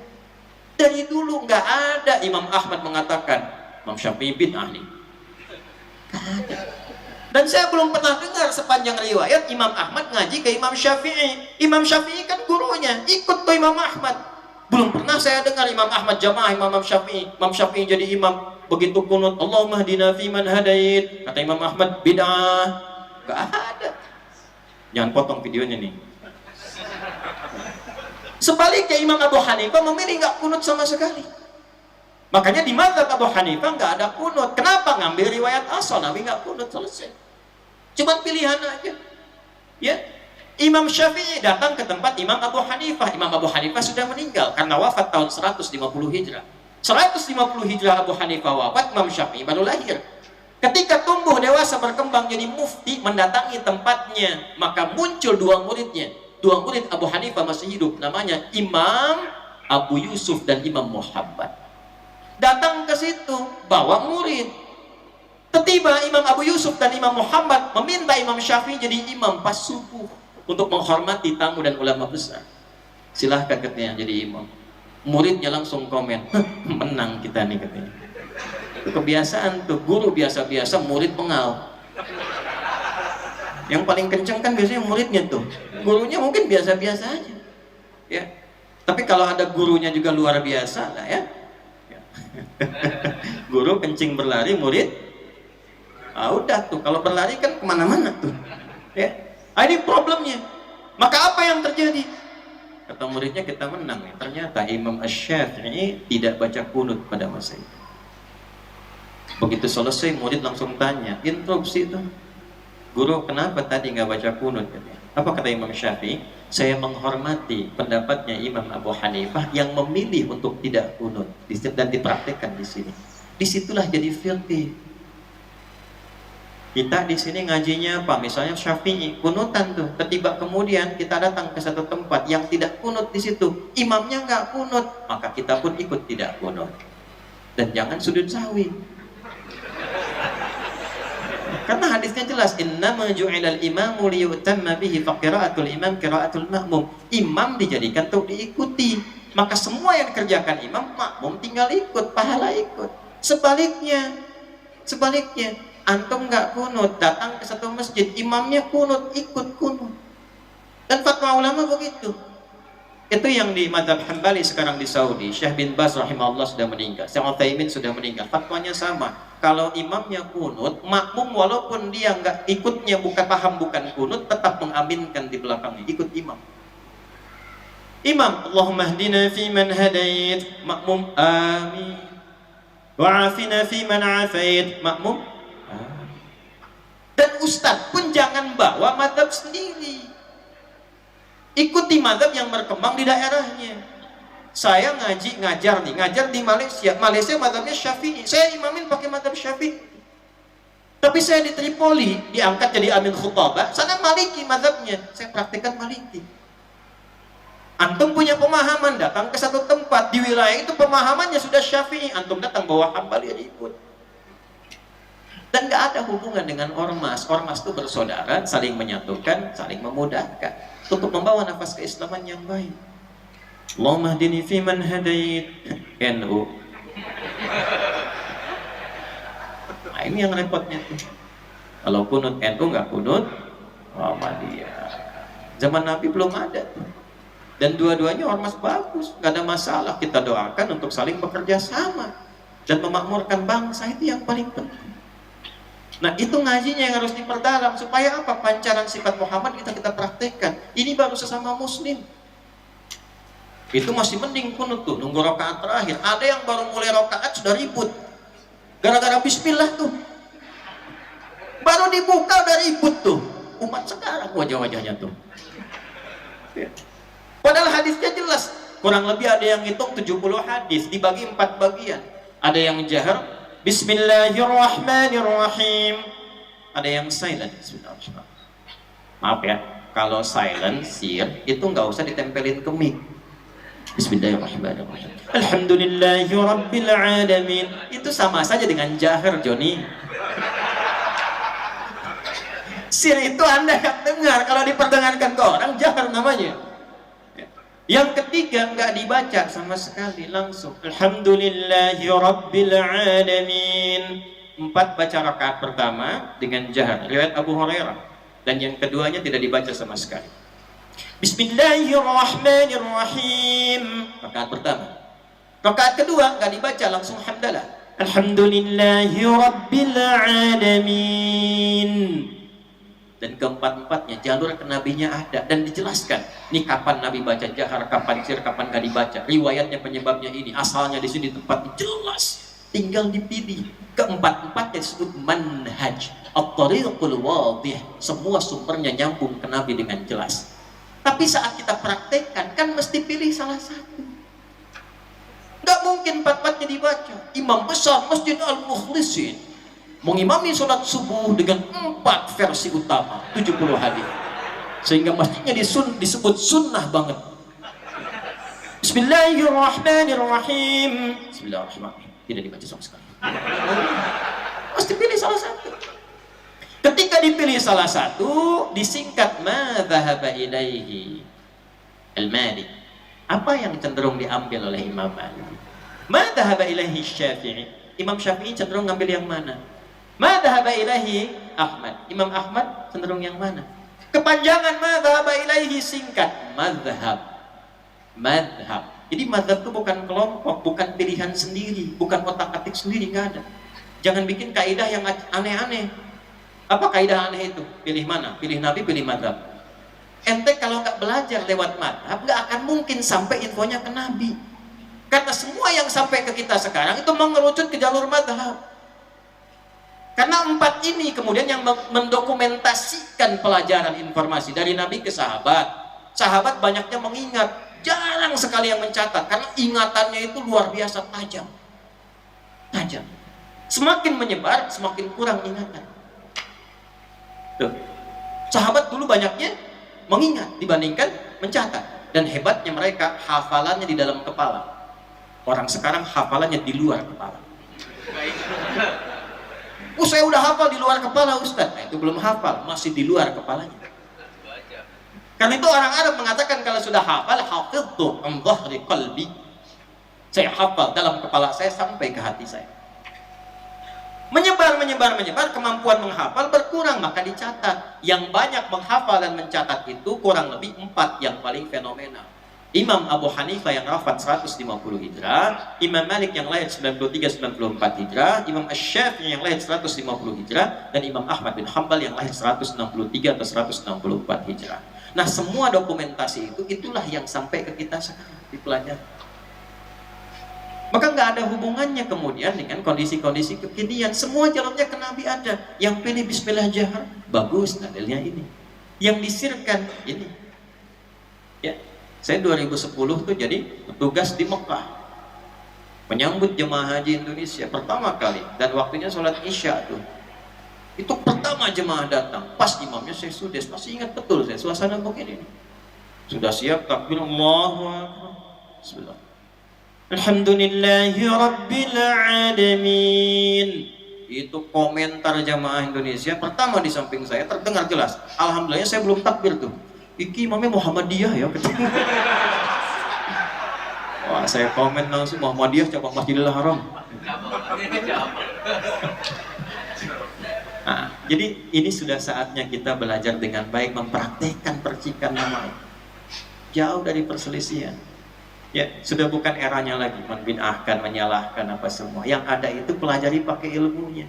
Dari dulu nggak ada Imam Ahmad mengatakan Imam Syafi'i bid'ah nih, nggak ada. Dan saya belum pernah dengar sepanjang riwayat Imam Ahmad ngaji ke Imam Syafi'i. Imam Syafi'i kan gurunya, ikut tuh Imam Ahmad. Belum pernah saya dengar Imam Ahmad jamaah Imam Syafi'i. Imam Syafi'i jadi imam, begitu kunut Allahumma hdina fi man hadait, kata Imam Ahmad bid'ah. Gak ada. Jangan potong videonya nih. Sebaliknya Imam Abu Hanifah memilih nggak kunut sama sekali. Makanya di mazhab Abu Hanifah nggak ada kunut. Kenapa? Ngambil riwayat asal Nabi nggak kunut, selesai. Cuman pilihan aja. Ya. Imam Syafi'i datang ke tempat Imam Abu Hanifah. Imam Abu Hanifah sudah meninggal karena wafat tahun 150 Hijrah. 150 Hijrah Abu Hanifah wafat, Imam Syafi'i baru lahir. Ketika tumbuh dewasa berkembang jadi mufti, mendatangi tempatnya, maka muncul dua muridnya. Dua murid Abu Hanifah masih hidup, namanya Imam Abu Yusuf dan Imam Muhammad. Datang ke situ bawa murid. Tiba Imam Abu Yusuf dan Imam Muhammad meminta Imam Syafi'i jadi imam pas subuh untuk menghormati tamu dan ulama besar. Silahkan katanya jadi imam. Muridnya langsung komen, menang kita nih katanya. Kebiasaan tuh, guru biasa-biasa, murid pengal. Yang paling kenceng kan biasanya muridnya tuh. Gurunya mungkin biasa-biasa aja. Ya. Tapi kalau ada gurunya juga luar biasa lah ya. Guru kencing berlari, murid udah tuh, kalau berlari kan kemana-mana tuh ya. Ini problemnya. Maka apa yang terjadi? Kata muridnya, kita menang nih. Ternyata Imam Asy-Syafi'i tidak baca kunut pada masa itu. Begitu selesai, murid langsung tanya, interupsi itu, guru kenapa tadi nggak baca kunut? Apa kata Imam Syafi'i? Saya menghormati pendapatnya Imam Abu Hanifah yang memilih untuk tidak kunut dan dipraktekkan di sini. Disitulah jadi filter. Kita di sini ngajinya apa? Misalnya Syafi'i kunutan tuh. Ketiba kemudian kita datang ke satu tempat yang tidak kunut di situ, imamnya nggak kunut, maka kita pun ikut tidak kunut. Dan jangan sujud sahwi. Karena hadisnya jelas, innama ju'ilal imamu liyutamma bihi fa qira'atul imam qira'atul ma'mum. Imam dijadikan untuk diikuti. Maka semua yang dikerjakan imam, makmum tinggal ikut, pahala ikut. Sebaliknya, antum nggak kunut, datang ke satu masjid, imamnya kunut, ikut kunut. Dan fatwa ulama begitu. Itu yang di mazhab Hambali sekarang di Saudi. Syekh bin Baz rahimahullah sudah meninggal, Syekh Utsaimin sudah meninggal. Fatwanya sama. Kalau imamnya kunut, makmum walaupun dia nggak ikutnya, bukan paham bukan kunut, tetap mengaminkan di belakangnya, ikut imam. Imam, Allahumma hdina fi man hadait, makmum amin. Wa'afina fi man afait, makmum amin. Dan ustadz pun jangan bawa mazhab sendiri. Ikuti mazhab yang berkembang di daerahnya. Saya ngajar di Malaysia. Malaysia mazhabnya Syafi'i. Saya imamin pakai mazhab Syafi'i. Tapi saya di Tripoli diangkat jadi amin khutbah. Sana Maliki mazhabnya. Saya praktikkan Maliki. Antum punya pemahaman, datang ke satu tempat di wilayah itu pemahamannya sudah Syafi'i. Antum datang bawa Hambali aja ikut. Dan nggak ada hubungan dengan ormas. Ormas itu bersaudara, saling menyatukan, saling memudahkan untuk membawa nafas keislaman yang baik. Allahumma hdini fi man hadait, NU. Nah, ini yang repotnya tuh. Kalau kunut NU nggak kunut Muhammadiyah. Zaman Nabi belum ada tuh. Dan dua-duanya ormas bagus, nggak ada masalah. Kita doakan untuk saling bekerja sama dan memakmurkan bangsa, itu yang paling penting. Nah, itu ngajinya yang harus diperdalam supaya apa? Pancaran sifat Muhammad kita praktekkan. Ini baru sesama muslim. Itu masih mending kunut tuh, nunggu rakaat terakhir. Ada yang baru mulai rakaat sudah ribut. Gara-gara bismillah tuh. Baru dibuka udah ribut tuh. Umat sekarang wajah-wajahnya tuh. Padahal hadisnya jelas. Kurang lebih ada yang hitung 70 hadis dibagi 4 bagian. Ada yang jahar Bismillahirrahmanirrahim. Ada yang silent. Bismillahirrahmanirrahim. Maaf ya, kalau silent sir itu nggak usah ditempelin ke mic. Bismillahirrahmanirrahim. Alhamdulillahirabbil alamin. Itu sama saja dengan jahar, Joni. Sir itu Anda yang dengar, kalau diperdengarkan ke orang jahar namanya. Yang ketiga nggak dibaca sama sekali, langsung Alhamdulillahirabbil alamin. 4 baca rakaat pertama dengan jahar, riwayat Abu Hurairah. Dan yang keduanya tidak dibaca sama sekali. Bismillahirrahmanirrahim. Rakaat pertama. Rakaat kedua nggak dibaca, langsung hamdalah. Alhamdulillahirabbil alamin. Dan keempat-empatnya jalur kenabinya ada dan dijelaskan. Ini kapan Nabi baca jahar, kapan sir, kapan gak dibaca. Riwayatnya, penyebabnya ini, asalnya di sini, tempat jelas. tinggal dipilih. Keempat-empatnya disebut manhaj, at-tariqul wadih, semua sumbernya nyambung ke Nabi dengan jelas. Tapi saat kita praktekkan kan mesti pilih salah satu. Nggak mungkin empat-empatnya dibaca. Imam besar Masjid Al-Mukhlisin mengimami sholat subuh dengan 4 versi utama, 70 hadis, sehingga masjidnya disebut sunnah banget. Bismillahirrahmanirrahim. Bismillahirrahmanirrahim. Tidak dibaca sama sekali. Mesti pilih salah satu. Ketika dipilih salah satu, disingkat ma dhahaba ilaihi al-Malik. Apa yang cenderung diambil oleh Imam Malik? Ma dhahaba ilaihi Syafi'i. Imam Syafi'i cenderung ngambil yang mana? Ma dhahaba ilaihi Ahmad. Imam Ahmad cenderung yang mana? Kepanjangan ma dhahaba ilaihi singkat madhab. Madhab. Jadi madhab itu bukan kelompok, bukan pilihan sendiri, bukan otak-atik sendiri, nggak ada. Jangan bikin kaidah yang aneh-aneh. Apa kaidah aneh itu? Pilih mana? Pilih Nabi, pilih madhab. Ente kalau nggak belajar lewat madhab, nggak akan mungkin sampai infonya ke Nabi. Karena semua yang sampai ke kita sekarang itu mengerucut ke jalur madhab. Karena 4 ini kemudian yang mendokumentasikan pelajaran informasi dari Nabi ke sahabat. Sahabat banyaknya mengingat, jarang sekali yang mencatat, karena ingatannya itu luar biasa tajam. Tajam. Semakin menyebar, semakin kurang ingatan. Tuh. Sahabat dulu banyaknya mengingat dibandingkan mencatat. Dan hebatnya mereka hafalannya di dalam kepala. Orang sekarang hafalannya di luar kepala. Saya udah hafal di luar kepala, Ustaz. Nah, itu belum hafal, masih di luar kepalanya. Karena itu orang Arab mengatakan kalau sudah hafal, hafidtu an dhahri qalbi. Saya hafal dalam kepala saya sampai ke hati saya. Menyebar, kemampuan menghafal berkurang, maka dicatat. Yang banyak menghafal dan mencatat itu kurang lebih 4 yang paling fenomenal. Imam Abu Hanifah yang wafat 150 Hijrah, Imam Malik yang lahir 93-94 Hijrah, Imam Asy-Syafi'i yang lahir 150 Hijrah, dan Imam Ahmad bin Hanbal yang lahir 163 atau 164 Hijrah. Nah, semua dokumentasi itu, itulah yang sampai ke kita sekarang dipelajari. Maka nggak ada hubungannya kemudian dengan kondisi-kondisi kekinian. Semua jalurnya ke Nabi ada. Yang pilih Bismillah jahar, bagus dalilnya ini. Yang disirkan ini. Ya, saya 2010 tuh jadi petugas di Mekah, menyambut jemaah haji Indonesia pertama kali, dan waktunya sholat Isya tuh. Itu pertama jemaah datang, pas imamnya saya sudah masih ingat betul saya suasana begini. Sudah siap takbir, Allahu Akbar. Bismillah. Alhamdulillahi Rabbil Alamin. Itu komentar jamaah Indonesia pertama di samping saya terdengar jelas. Alhamdulillah saya belum takbir tuh. Iki imamnya Muhammadiyah ya. Wah, saya komen langsung Muhammadiyah cabang Masjidil Haram. Nah, jadi ini sudah saatnya kita belajar dengan baik, mempraktekkan percikan nama. Jauh dari perselisihan. Ya, sudah bukan eranya lagi membid'ahkan, menyalahkan apa semua. Yang ada itu pelajari pakai ilmunya.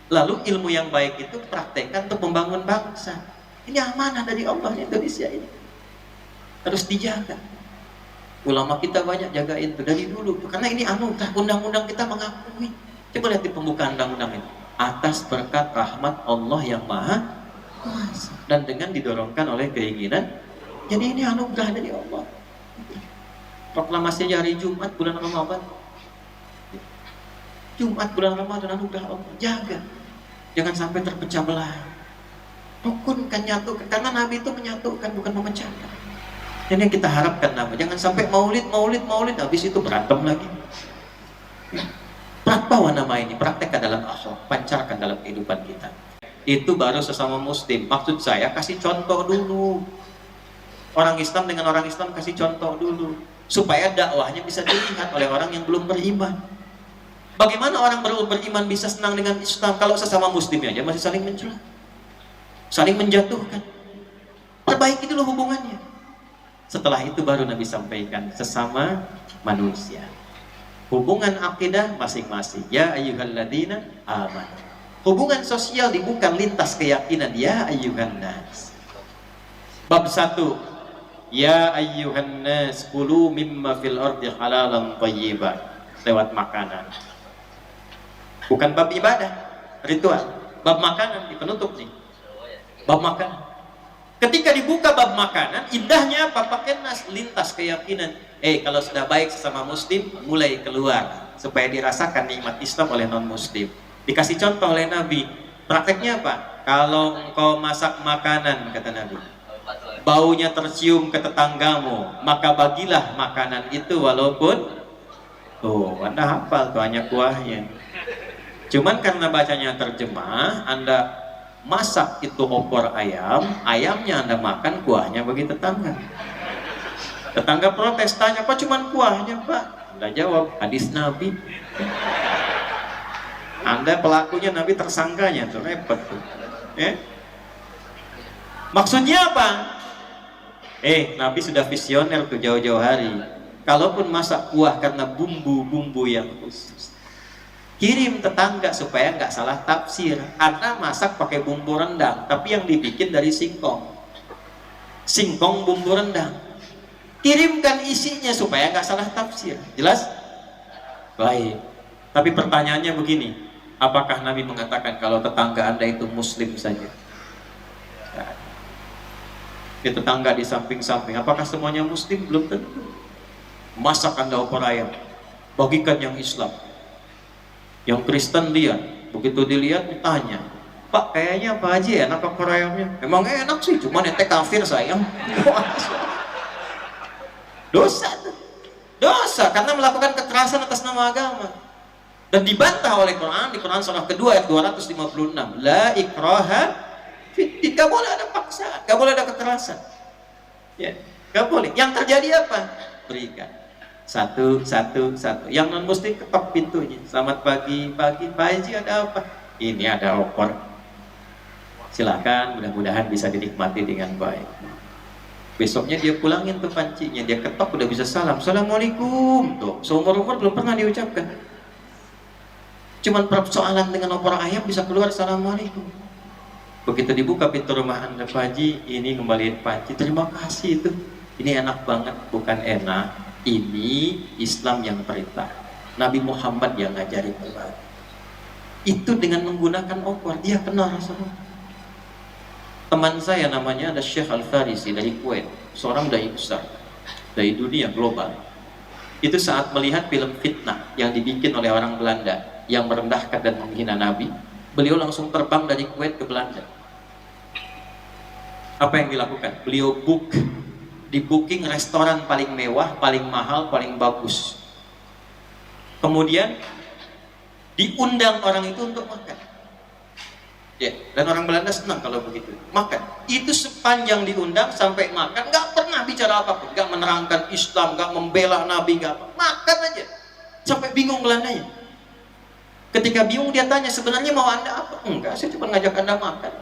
Lalu ilmu yang baik itu praktekkan untuk membangun bangsa. Ini amanah dari Allah di Indonesia ini. Harus dijaga. Ulama kita banyak jagain itu dari dulu. Karena ini anugerah, undang-undang kita mengakui. Coba lihat di pembukaan undang-undang ini. Atas berkat rahmat Allah yang Maha Kuasa. Dan dengan didorongkan oleh keinginan. Jadi ini anugerah dari Allah. Proklamasi hari Jumat bulan Ramadan. Jumat bulan Ramadan anugerah Allah. Jaga. Jangan sampai terpecah belah. Rukunkan, nyatukan. Karena Nabi itu menyatukan, bukan memecahkan. Ini yang kita harapkan Nabi. Jangan sampai maulid. Habis itu berantem lagi. Bawa nama ini, praktekkan dalam akhlak, pancarkan dalam kehidupan kita. Itu baru sesama muslim. Maksud saya kasih contoh dulu. Orang Islam dengan orang Islam kasih contoh dulu. Supaya dakwahnya bisa dilihat oleh orang yang belum beriman. Bagaimana orang belum beriman bisa senang dengan Islam kalau sesama muslim aja masih saling mencela, saling menjatuhkan? Perbaiki dulu hubungannya. Setelah itu baru Nabi sampaikan sesama manusia. Hubungan akidah masing-masing. Ya ayyuhalladzina amanu. Hubungan sosial dibuka lintas keyakinan. Ya ayyuhan nas. Bab 1. Ya ayyuhan nas kulu mimma fil ardi halalan thayyiban. Lewat makanan. Bukan bab ibadah, ritual. Bab makanan, di penutup nih. Bab makanan. Ketika dibuka bab makanan, indahnya apa? Pakai nas, lintas keyakinan. Kalau sudah baik sesama muslim, mulai keluar. Supaya dirasakan nikmat Islam oleh non-muslim. Dikasih contoh oleh Nabi. Prakteknya apa? Kalau engkau masak makanan, kata Nabi, baunya tercium ke tetanggamu, maka bagilah makanan itu walaupun Anda hafal tuh hanya kuahnya. Cuman karena bacanya terjemah, Anda masak itu opor ayam, ayamnya Anda makan, kuahnya bagi tetangga. Tetangga protes, tanya, kok cuman kuahnya Pak? Anda jawab, hadis Nabi. Anda pelakunya, Nabi tersangkanya, tuh repot tuh. Maksudnya apa? Nabi sudah visioner tuh jauh-jauh hari. Kalaupun masak kuah karena bumbu-bumbu yang khusus, kirim tetangga supaya nggak salah tafsir. Anda masak pakai bumbu rendang, tapi yang dibikin dari singkong. Singkong bumbu rendang. Kirimkan isinya supaya nggak salah tafsir. Jelas? Baik. Tapi pertanyaannya begini, apakah Nabi mengatakan kalau tetangga Anda itu muslim saja? Di tetangga di samping-samping, apakah semuanya muslim? Belum tentu. Masak Anda opor ayam, bagikan yang Islam. Yang Kristen lihat, begitu dilihat ditanya, Pak kayaknya Pak Haji enak opor ayamnya? Emang enak sih, cuman ente kafir sayang. Dosa tuh. Dosa karena melakukan kekerasan atas nama agama. Dan dibantah oleh Quran di Quran surah kedua ayat 256. La ikraha fiddin. Gak boleh ada paksaan, gak boleh ada kekerasan. Ya, gak boleh. Yang terjadi apa? Berikan. Satu. Yang non muslim ketok pintunya. Selamat pagi, Pak Haji ada apa? Ini ada opor. Silakan, mudah-mudahan bisa dinikmati dengan baik. Besoknya dia pulangin tuh pancinya, dia ketok udah bisa salam. Assalamualaikum. Tuh, seumur-umur belum pernah diucapkan. Cuman persoalan dengan opor ayam bisa keluar Assalamualaikum. Begitu dibuka pintu rumah Anda, Pak Haji, ini kembaliin panci. Terima kasih itu. Ini enak banget, bukan enak. Ini Islam yang perintah. Nabi Muhammad yang ngajarin berbagi. Itu dengan menggunakan opor, dia kenal Rasulullah. Teman saya namanya ada Syekh Al-Farisi dari Kuwait, seorang dai besar, dai dunia global. Itu saat melihat film fitnah yang dibikin oleh orang Belanda yang merendahkan dan menghina Nabi, beliau langsung terbang dari Kuwait ke Belanda. Apa yang dilakukan? Beliau di booking restoran paling mewah, paling mahal, paling bagus. Kemudian diundang orang itu untuk makan. Ya, dan orang Belanda senang kalau begitu. Makan. Itu sepanjang diundang sampai makan, nggak pernah bicara apapun, nggak menerangkan Islam, nggak membela Nabi, nggak apa. Makan aja. Sampai bingung Belandanya. Ketika bingung dia tanya, sebenarnya mau Anda apa? Enggak, saya cuma ngajak Anda makan.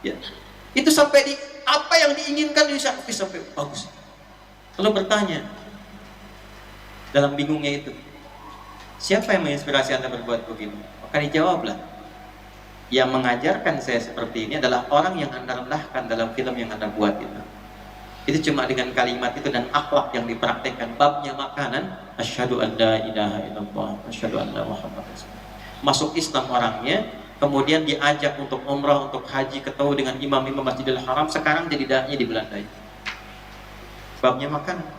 Ya. Itu sampai di apa yang diinginkan bisa sampai bagus. Kalau bertanya dalam bingungnya itu, siapa yang menginspirasi Anda berbuat begini? Maka dijawablah, yang mengajarkan saya seperti ini adalah orang yang Anda rendahkan dalam film yang Anda buat itu. Itu cuma dengan kalimat itu dan akhlak yang dipraktekkan. Babnya makanan, asyhadu an la ilaha illallah, asyhadu anna Muhammad rasulullah. Masuk Islam orangnya, kemudian diajak untuk umrah, untuk haji, ketemu dengan imam-imam Masjidil Haram, sekarang jadi dai di Belanda. Babnya makanan.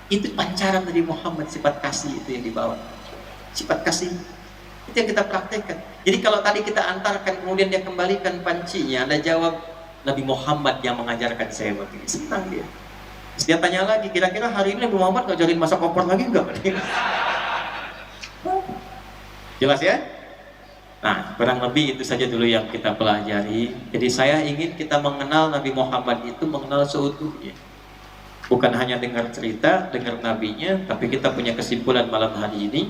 Itu pancaran dari Muhammad, sifat kasih itu yang dibawa. Sifat kasih itu yang kita praktekkan. Jadi kalau tadi kita antarkan, kemudian dia kembalikan pancinya, Anda jawab, Nabi Muhammad yang mengajarkan saya begini. Senang dia. Terus dia tanya lagi, kira-kira hari ini Nabi Muhammad ngajarin masak opor lagi enggak? Jelas ya? Nah, kurang lebih itu saja dulu yang kita pelajari. Jadi saya ingin kita mengenal Nabi Muhammad itu, mengenal seutuhnya. Bukan hanya dengar cerita, dengar nabinya, tapi kita punya kesimpulan malam hari ini.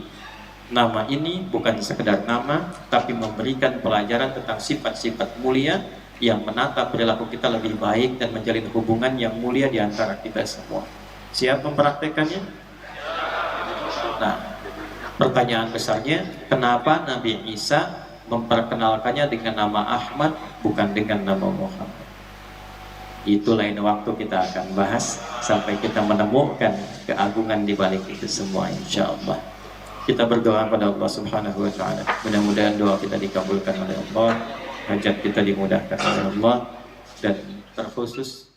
Nama ini bukan sekedar nama, tapi memberikan pelajaran tentang sifat-sifat mulia yang menata perilaku kita lebih baik dan menjalin hubungan yang mulia di antara kita semua. Siap mempraktekannya? Nah, pertanyaan besarnya, kenapa Nabi Isa memperkenalkannya dengan nama Ahmad, bukan dengan nama Muhammad? Itu lain waktu kita akan bahas sampai kita menemukan keagungan di balik itu semua, insya Allah. Kita berdoa pada Allah Subhanahu wa taala. Mudah-mudahan doa kita dikabulkan oleh Allah, hajat kita dimudahkan oleh Allah, dan terkhusus